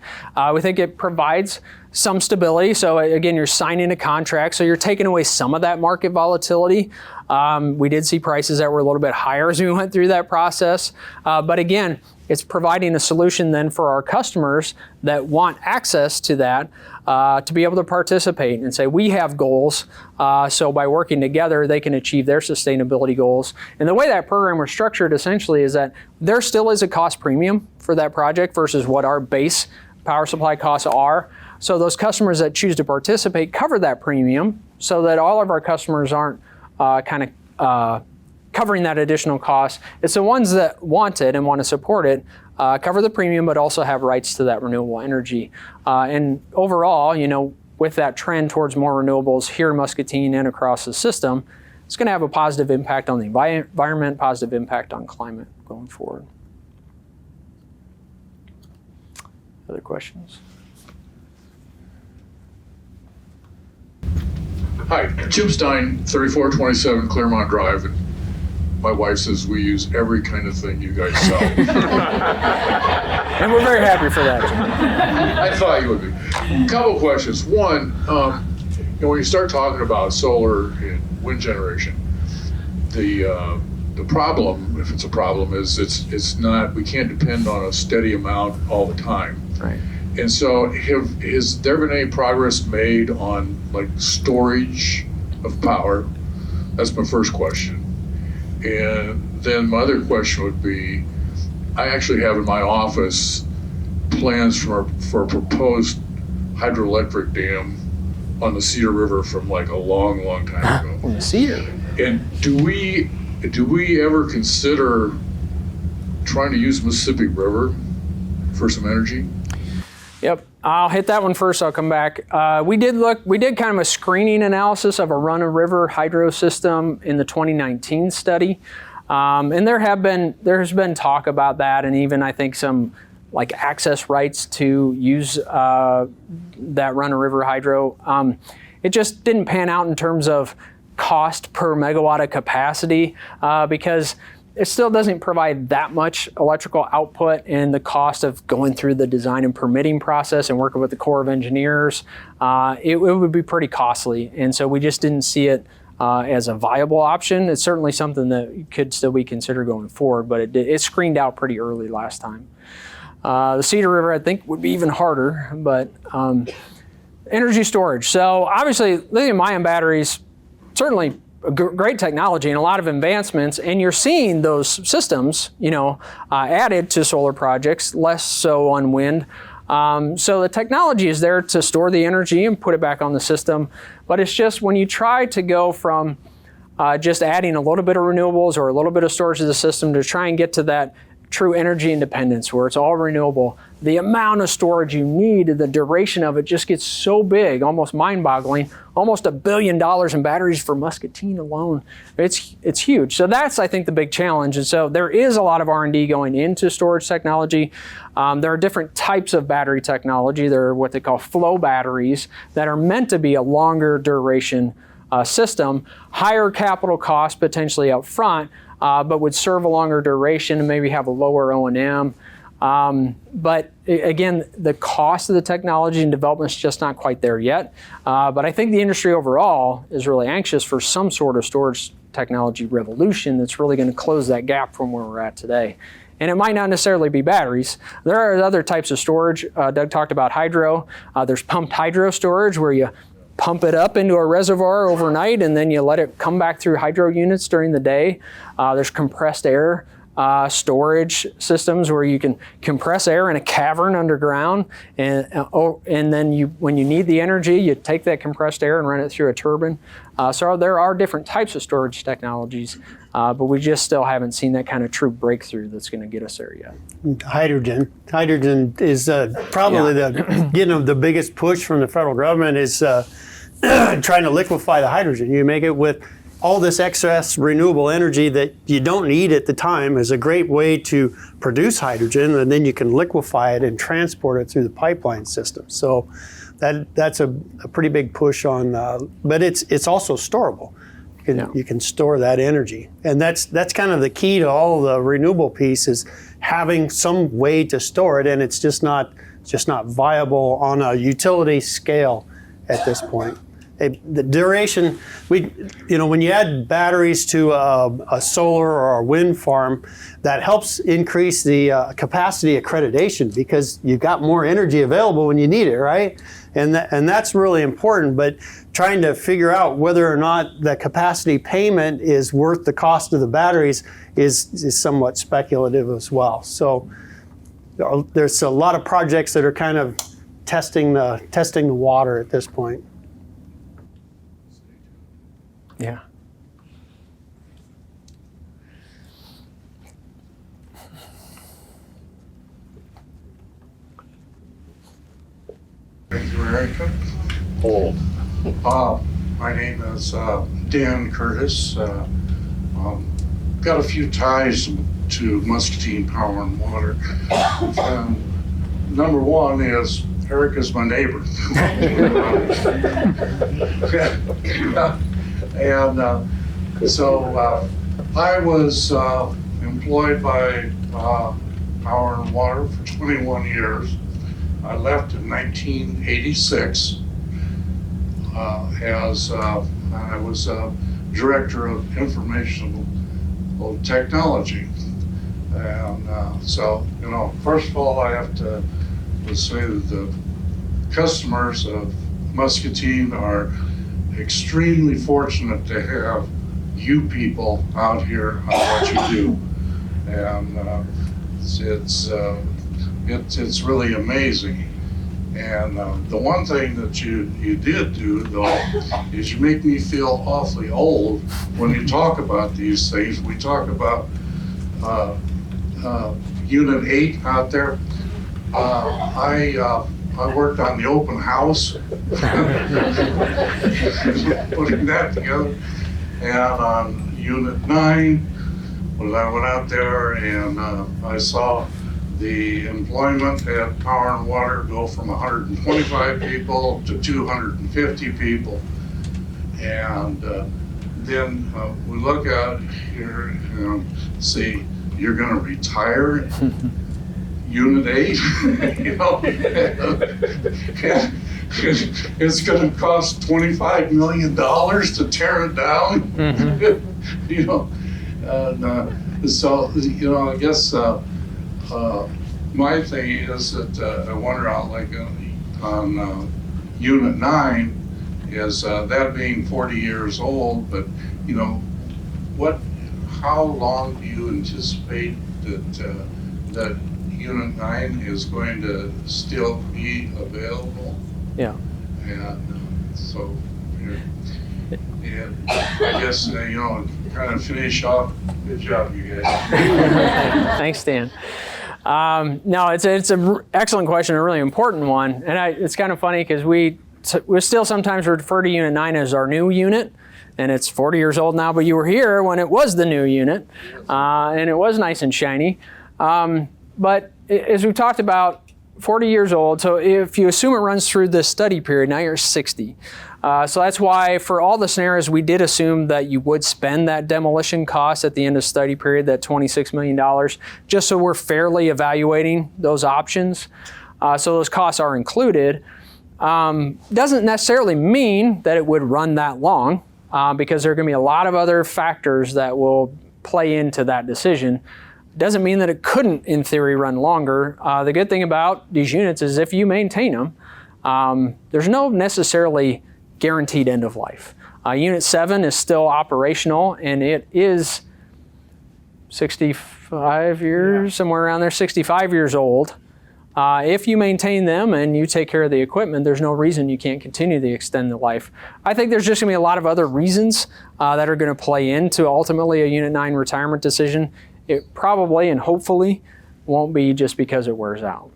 We think it provides some stability. So again, you're signing a contract, so you're taking away some of that market volatility. We did see prices that were a little bit higher as we went through that process. But again, it's providing a solution then for our customers that want access to that to be able to participate and say, we have goals. So by working together, they can achieve their sustainability goals. And the way that program was structured essentially is that there still is a cost premium for that project versus what our base power supply costs are. So those customers that choose to participate cover that premium so that all of our customers aren't covering that additional cost. It's the ones that want it and want to support it, cover the premium, but also have rights to that renewable energy. And overall, with that trend towards more renewables here in Muscatine and across the system, it's going to have a positive impact on the environment, positive impact on climate going forward. Other questions? Hi, Jim Stein, 3427 Claremont Drive. And my wife says we use every kind of thing you guys sell. And we're very happy for that, Jim. I thought you would be. A couple questions. One, when you start talking about solar and wind generation, the problem, if it's a problem, is it's not, we can't depend on a steady amount all the time. Right. And so has there been any progress made on like storage of power? That's my first question. And then my other question would be, I actually have in my office plans for a proposed hydroelectric dam on the Cedar River from like a long, long time ago. On the Cedar. And do we ever consider trying to use Mississippi River for some energy? Yep, I'll hit that one first, I'll come back. We did kind of a screening analysis of a run-of-river hydro system in the 2019 study. And there's been talk about that, and even I think some like access rights to use that run-of-river hydro. It just didn't pan out in terms of cost per megawatt of capacity because it still doesn't provide that much electrical output, and the cost of going through the design and permitting process and working with the Corps of Engineers, it would be pretty costly. And so we just didn't see it as a viable option. It's certainly something that could still be considered going forward, but it screened out pretty early last time. The Cedar River, I think, would be even harder, but energy storage. So obviously, lithium-ion batteries, certainly a great technology and a lot of advancements, and you're seeing those systems, added to solar projects, less so on wind. So the technology is there to store the energy and put it back on the system, but it's just when you try to go from just adding a little bit of renewables or a little bit of storage to the system to try and get to that true energy independence where it's all renewable, the amount of storage you need and the duration of it just gets so big, almost mind-boggling, almost $1 billion in batteries for Muscatine alone. It's huge. So that's, I think, the big challenge. And so there is a lot of R&D going into storage technology. There are different types of battery technology. There are what they call flow batteries that are meant to be a longer duration system, higher capital cost potentially up front, but would serve a longer duration and maybe have a lower O&M. But again, the cost of the technology and development is just not quite there yet. But I think the industry overall is really anxious for some sort of storage technology revolution that's really going to close that gap from where we're at today. And it might not necessarily be batteries. There are other types of storage. Doug talked about hydro. There's pumped hydro storage where you pump it up into a reservoir overnight and then you let it come back through hydro units during the day. There's compressed air storage systems where you can compress air in a cavern underground, and then when you need the energy, you take that compressed air and run it through a turbine. So there are different types of storage technologies, but we just still haven't seen that kind of true breakthrough that's going to get us there yet. Hydrogen is probably the biggest push from the federal government is trying to liquefy the hydrogen. You make it with all this excess renewable energy that you don't need at the time is a great way to produce hydrogen, and then you can liquefy it and transport it through the pipeline system. So that's a pretty big push on, but it's also storable. You can store that energy, and that's kind of the key to all of the renewable piece, is having some way to store it, and it's just not viable on a utility scale at this point. The duration, when you add batteries to a solar or a wind farm, that helps increase the capacity accreditation, because you've got more energy available when you need it, right? And that's really important. But trying to figure out whether or not the capacity payment is worth the cost of the batteries is somewhat speculative as well. So there's a lot of projects that are kind of testing the water at this point. Yeah. Thank you, Erica. Hold. My name is Dan Curtis. Got a few ties to Muscatine Power and Water. Number one is Erica's my neighbor. And so I was employed by Power and Water for 21 years. I left in 1986 as I was Director of Informational Technology. And so, first of all, I have to say that the customers of Muscatine are extremely fortunate to have you people out here on what you do. And it's really amazing. And the one thing that you did do, though, is you make me feel awfully old when you talk about these things. We talk about Unit 8 out there. I worked on the open house, putting that together. And on Unit 9, when I went out there and I saw the employment at Power and Water go from 125 people to 250 people. And then we look out here and see, you're going to retire Unit 8? It's going to cost $25 million to tear it down. So, I guess my thing is that I wonder out on Unit 9 is that being 40 years old, but how long do you anticipate that Unit 9 is going to still be available? Yeah. And so, and I guess, kind of finish off. Good job, you guys. Thanks, Dan. No, it's an excellent question, a really important one. And it's kind of funny because we still sometimes refer to Unit 9 as our new unit. And it's 40 years old now, but you were here when it was the new unit. And it was nice and shiny. But as we've talked about, 40 years old, so if you assume it runs through this study period, now you're 60. So that's why for all the scenarios, we did assume that you would spend that demolition cost at the end of study period, that $26 million, just so we're fairly evaluating those options. So those costs are included. Doesn't necessarily mean that it would run that long, because there are going to be a lot of other factors that will play into that decision. Doesn't mean that it couldn't, in theory, run longer. The good thing about these units is if you maintain them, there's no necessarily guaranteed end of life. Unit 7 is still operational, and it is 65 years, somewhere around there, 65 years old. If you maintain them and you take care of the equipment, there's no reason you can't continue to extend the life. I think there's just going to be a lot of other reasons that are going to play into ultimately a Unit 9 retirement decision. It probably and hopefully won't be just because it wears out.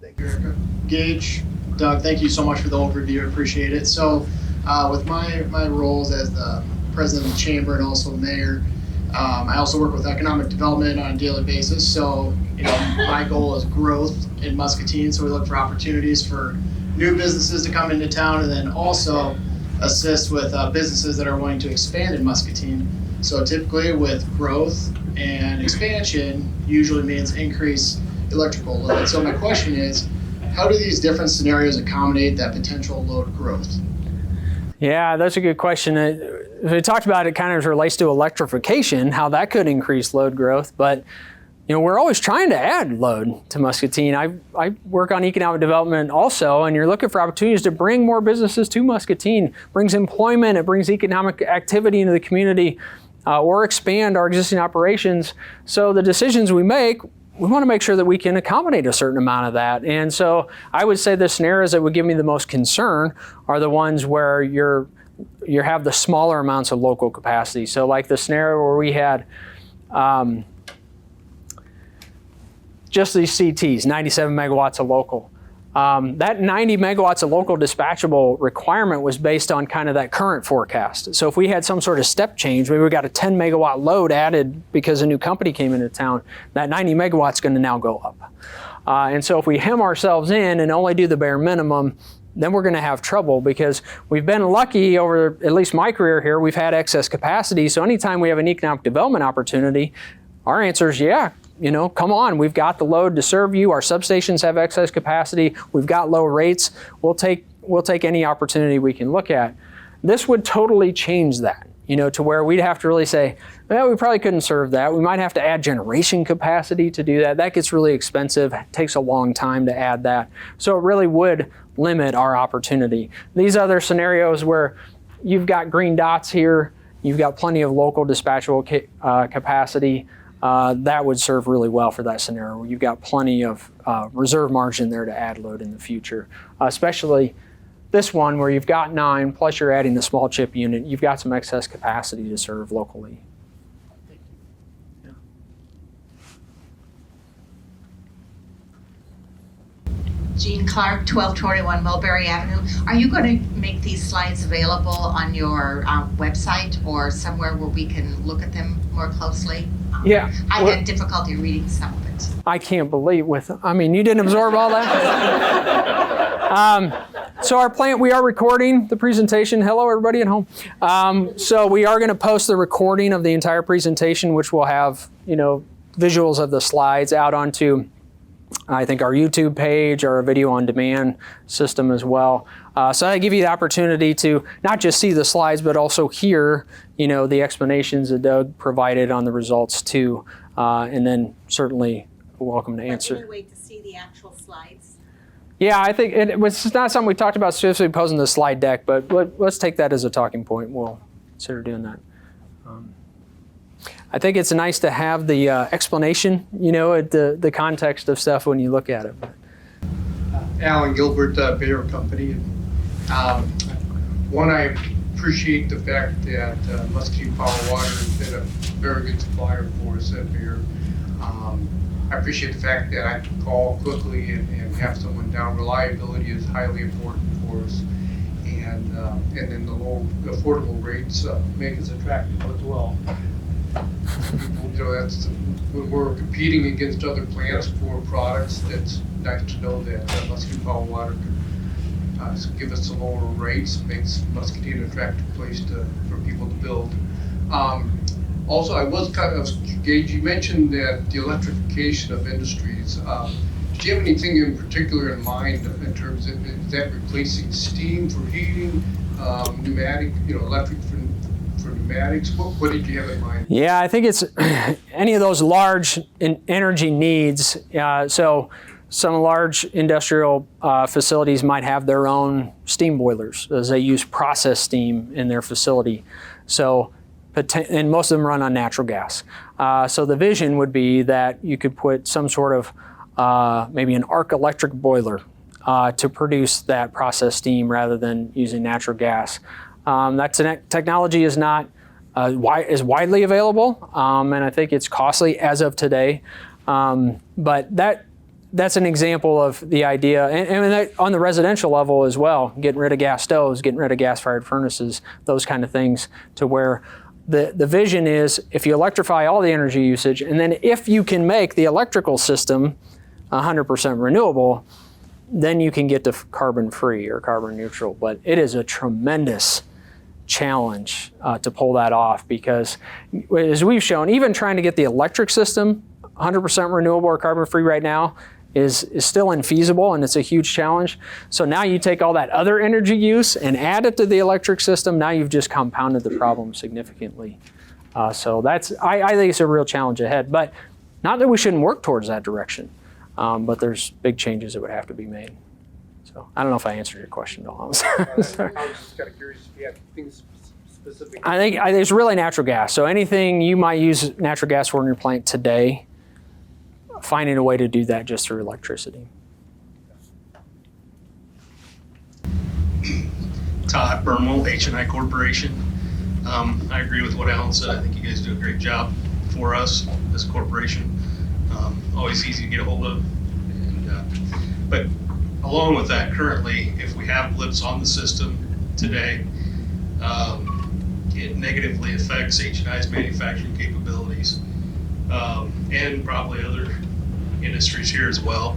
Thank you, Erica. Gage, Doug, thank you so much for the overview. I appreciate it. So with my roles as the president of the chamber and also mayor, I also work with economic development on a daily basis. So, my goal is growth in Muscatine. So we look for opportunities for new businesses to come into town, and then also assist with businesses that are wanting to expand in Muscatine. So typically with growth and expansion usually means increased electrical load. So my question is, how do these different scenarios accommodate that potential load growth? Yeah, that's a good question. We talked about it kind of relates to electrification, how that could increase load growth, but we're always trying to add load to Muscatine. I work on economic development also, and you're looking for opportunities to bring more businesses to Muscatine. It brings employment, it brings economic activity into the community, or expand our existing operations. So the decisions we make, we want to make sure that we can accommodate a certain amount of that. And so I would say the scenarios that would give me the most concern are the ones where you have the smaller amounts of local capacity. So like the scenario where we had just these CTs, 97 megawatts of local. That 90 megawatts of local dispatchable requirement was based on kind of that current forecast. So if we had some sort of step change, maybe we got a 10 megawatt load added because a new company came into town, that 90 megawatts is going to now go up. And so if we hem ourselves in and only do the bare minimum, then we're going to have trouble, because we've been lucky over at least my career here, we've had excess capacity. So anytime we have an economic development opportunity, our answer is yeah. Come on, we've got the load to serve you. Our substations have excess capacity. We've got low rates. We'll take any opportunity we can look at. This would totally change that, to where we'd have to really say, well, we probably couldn't serve that. We might have to add generation capacity to do that. That gets really expensive. It takes a long time to add that. So it really would limit our opportunity. These other scenarios where you've got green dots here, you've got plenty of local dispatchable capacity, that would serve really well for that scenario. You've got plenty of reserve margin there to add load in the future, especially this one where you've got 9, plus you're adding the small chip unit. You've got some excess capacity to serve locally. Jean Clark, 1221 Mulberry Avenue. Are you going to make these slides available on your website or somewhere where we can look at them more closely? Yeah. I had difficulty reading some of it. I can't believe you didn't absorb all that? So our plan, we are recording the presentation. Hello, everybody at home. So we are going to post the recording of the entire presentation, which will have, visuals of the slides out onto, I think, our YouTube page or a video on demand system as well. So I give you the opportunity to not just see the slides, but also hear, the explanations that Doug provided on the results too. And then certainly welcome to answer. Can you wait to see the actual slides? Yeah, I think it's not something we talked about specifically posing the slide deck, but let's take that as a talking point. We'll consider doing that. I think it's nice to have the explanation, the context of stuff when you look at it. Alan Gilbert, Bayer Company. One, I appreciate the fact that Muscatine Power Water has been a very good supplier for us at Bayer. I appreciate the fact that I can call quickly and have someone down. Reliability is highly important for us. And then the low affordable rates make us attractive as well. That's when we're competing against other plants for products. It's nice to know that Muscatine Power Water can give us the lower rates, makes Muscatine an attractive place for people to build. Also, I was Gage, you mentioned that the electrification of industries. Do you have anything in particular in mind in terms of, is that replacing steam for heating, pneumatic, electric for pneumatics? What did you have in mind? Yeah, I think it's any of those large energy needs. So some large industrial facilities might have their own steam boilers as they use process steam in their facility. So, and most of them run on natural gas. So the vision would be that you could put some sort of maybe an arc electric boiler to produce that process steam rather than using natural gas. That technology is not is widely available, and I think it's costly as of today. But that's an example of the idea, and that on the residential level as well, getting rid of gas stoves, getting rid of gas-fired furnaces, those kind of things, to where the vision is if you electrify all the energy usage, and then if you can make the electrical system 100% renewable, then you can get to carbon free or carbon neutral. But it is a tremendous challenge to pull that off, because as we've shown, even trying to get the electric system 100% renewable or carbon free right now is still infeasible, and it's a huge challenge. So now you take all that other energy use and add it to the electric system, now you've just compounded the problem significantly. So that's, I think it's a real challenge ahead, but not that we shouldn't work towards that direction, but there's big changes that would have to be made. So I don't know if I answered your question at all. I was just kind of curious if you had things specific. I think it's really natural gas. So anything you might use natural gas for in your plant today, finding a way to do that just through electricity. Todd Burnwell, H&I Corporation. I agree with what Alan said. I think you guys do a great job for us, this corporation. Always easy to get a hold of. But along with that, currently, if we have blips on the system today, it negatively affects H&I's manufacturing capabilities, and probably other industries here as well.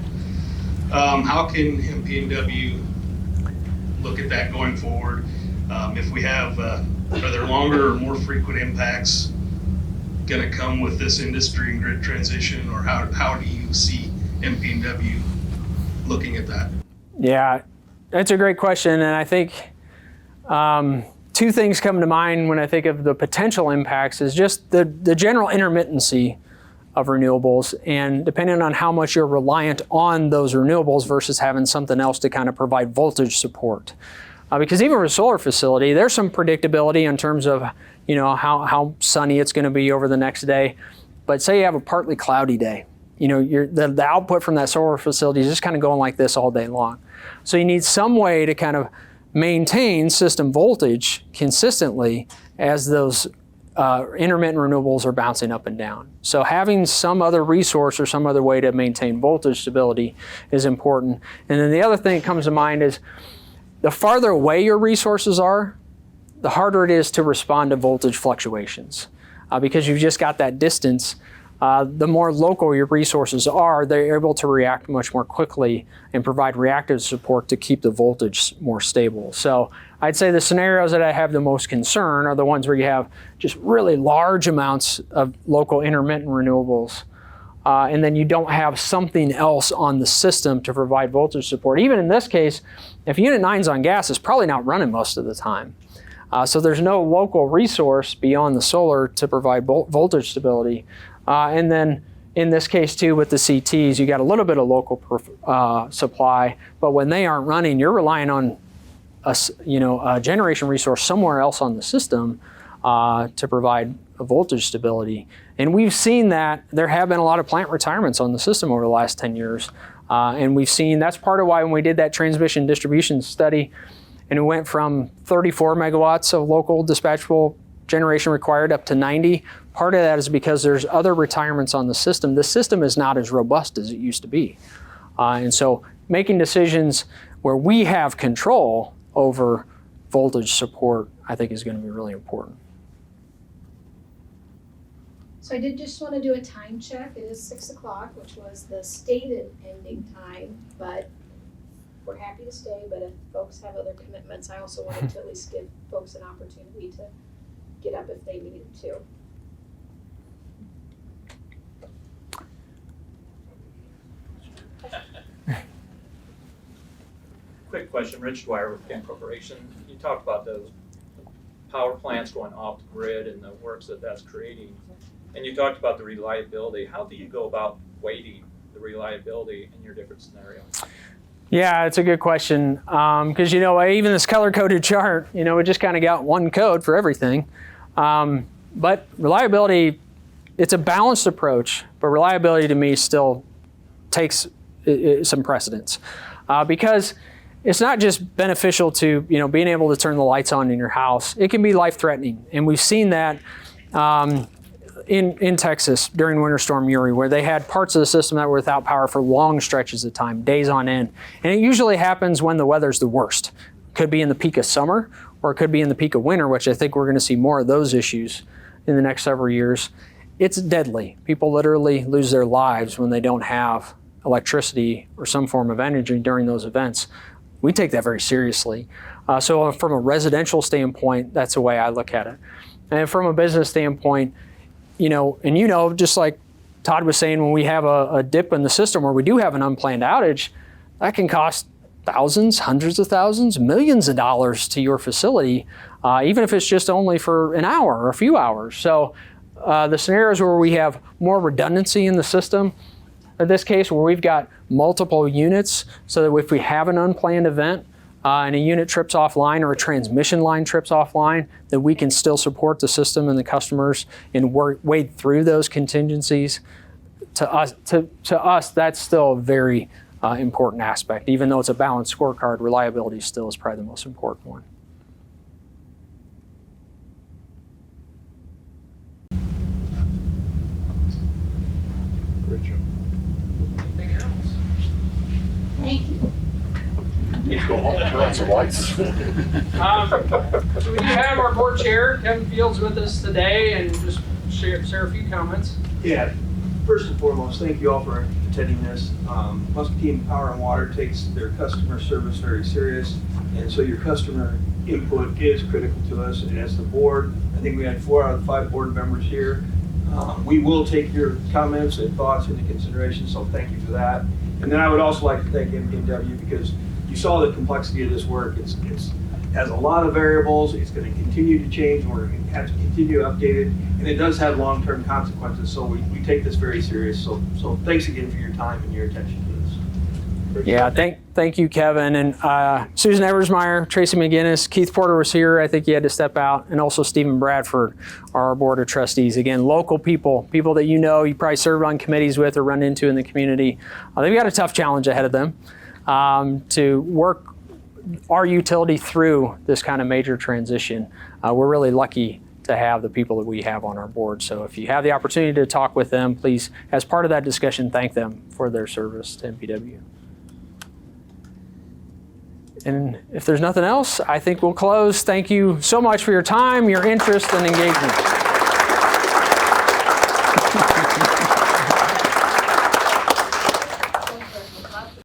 How can MP&W look at that going forward? If we have, are there longer or more frequent impacts going to come with this industry and grid transition, or how do you see MP&W looking at that? Yeah, that's a great question, and I think two things come to mind when I think of the potential impacts is just the general intermittency of renewables, and depending on how much you're reliant on those renewables versus having something else to kind of provide voltage support. Because even with a solar facility, there's some predictability in terms of how sunny it's going to be over the next day. But say you have a partly cloudy day, the output from that solar facility is just kind of going like this all day long. So you need some way to kind of maintain system voltage consistently as those intermittent renewables are bouncing up and down. So having some other resource or some other way to maintain voltage stability is important. And then the other thing that comes to mind is the farther away your resources are, the harder it is to respond to voltage fluctuations. Because you've just got that distance, the more local your resources are, they're able to react much more quickly and provide reactive support to keep the voltage more stable. So I'd say the scenarios that I have the most concern are the ones where you have just really large amounts of local intermittent renewables, and then you don't have something else on the system to provide voltage support. Even in this case, if Unit 9's on gas, it's probably not running most of the time. So there's no local resource beyond the solar to provide voltage stability. And then in this case too, with the CTs, you got a little bit of local supply, but when they aren't running, you're relying on a generation resource somewhere else on the system to provide a voltage stability. And we've seen that there have been a lot of plant retirements on the system over the last 10 years. And we've seen that's part of why when we did that transmission distribution study, and we went from 34 megawatts of local dispatchable generation required up to 90. Part of that is because there's other retirements on the system. The system is not as robust as it used to be. And so making decisions where we have control over voltage support, I think is going to be really important. So I did just want to do a time check. It is 6 o'clock, which was the stated ending time, but we're happy to stay. But if folks have other commitments, I also wanted to at least give folks an opportunity to get up if they needed to. Quick question, Rich Dwyer with Penn Corporation. You talked about those power plants going off the grid and the works that that's creating. And you talked about the reliability. How do you go about weighting the reliability in your different scenarios? Yeah, it's a good question. Because, even this color-coded chart, we just kind of got one code for everything. But reliability, it's a balanced approach, but reliability to me still takes some precedence. Because it's not just beneficial to, being able to turn the lights on in your house. It can be life-threatening. And we've seen that in Texas during Winter Storm Uri, where they had parts of the system that were without power for long stretches of time, days on end. And it usually happens when the weather's the worst. Could be in the peak of summer, or it could be in the peak of winter, which I think we're going to see more of those issues in the next several years. It's deadly. People literally lose their lives when they don't have electricity or some form of energy during those events. We take that very seriously. So from a residential standpoint, that's the way I look at it. And from a business standpoint, just like Todd was saying, when we have a dip in the system where we do have an unplanned outage, that can cost thousands, hundreds of thousands, millions of dollars to your facility, even if it's just only for an hour or a few hours. So the scenarios where we have more redundancy in the system, in this case where we've got multiple units, so that if we have an unplanned event and a unit trips offline or a transmission line trips offline, that we can still support the system and the customers and wade through those contingencies. To us, that's still a very important aspect. Even though it's a balanced scorecard, reliability still is probably the most important one. Great job. Anything else? Thank you. Let's go home and turn on some lights. So we do have our board chair, Kevin Fields, with us today, and just share a few comments. Yeah, first and foremost, thank you all for attending this. Muscatine Power and Water takes their customer service very serious, and so your customer input is critical to us. And as the board, I think we had 4 out of the 5 board members here. We will take your comments and thoughts into consideration, so thank you for that. And then I would also like to thank MPW, because you saw the complexity of this work. It has a lot of variables. It's going to continue to change. We're going to have to continue to update it, and it does have long-term consequences. So we take this very serious. So thanks again for your time and your attention to this. Yeah, thank you, Kevin. And Susan Eversmeyer, Tracy McGinnis, Keith Porter was here. I think he had to step out. And also Stephen Bradford, our board of trustees. Again, local people that you probably serve on committees with or run into in the community. They've got a tough challenge ahead of them to work our utility through this kind of major transition. We're really lucky to have the people that we have on our board. So if you have the opportunity to talk with them, please, as part of that discussion, thank them for their service to MPW. And if there's nothing else, I think we'll close. Thank you so much for your time, your interest, and engagement.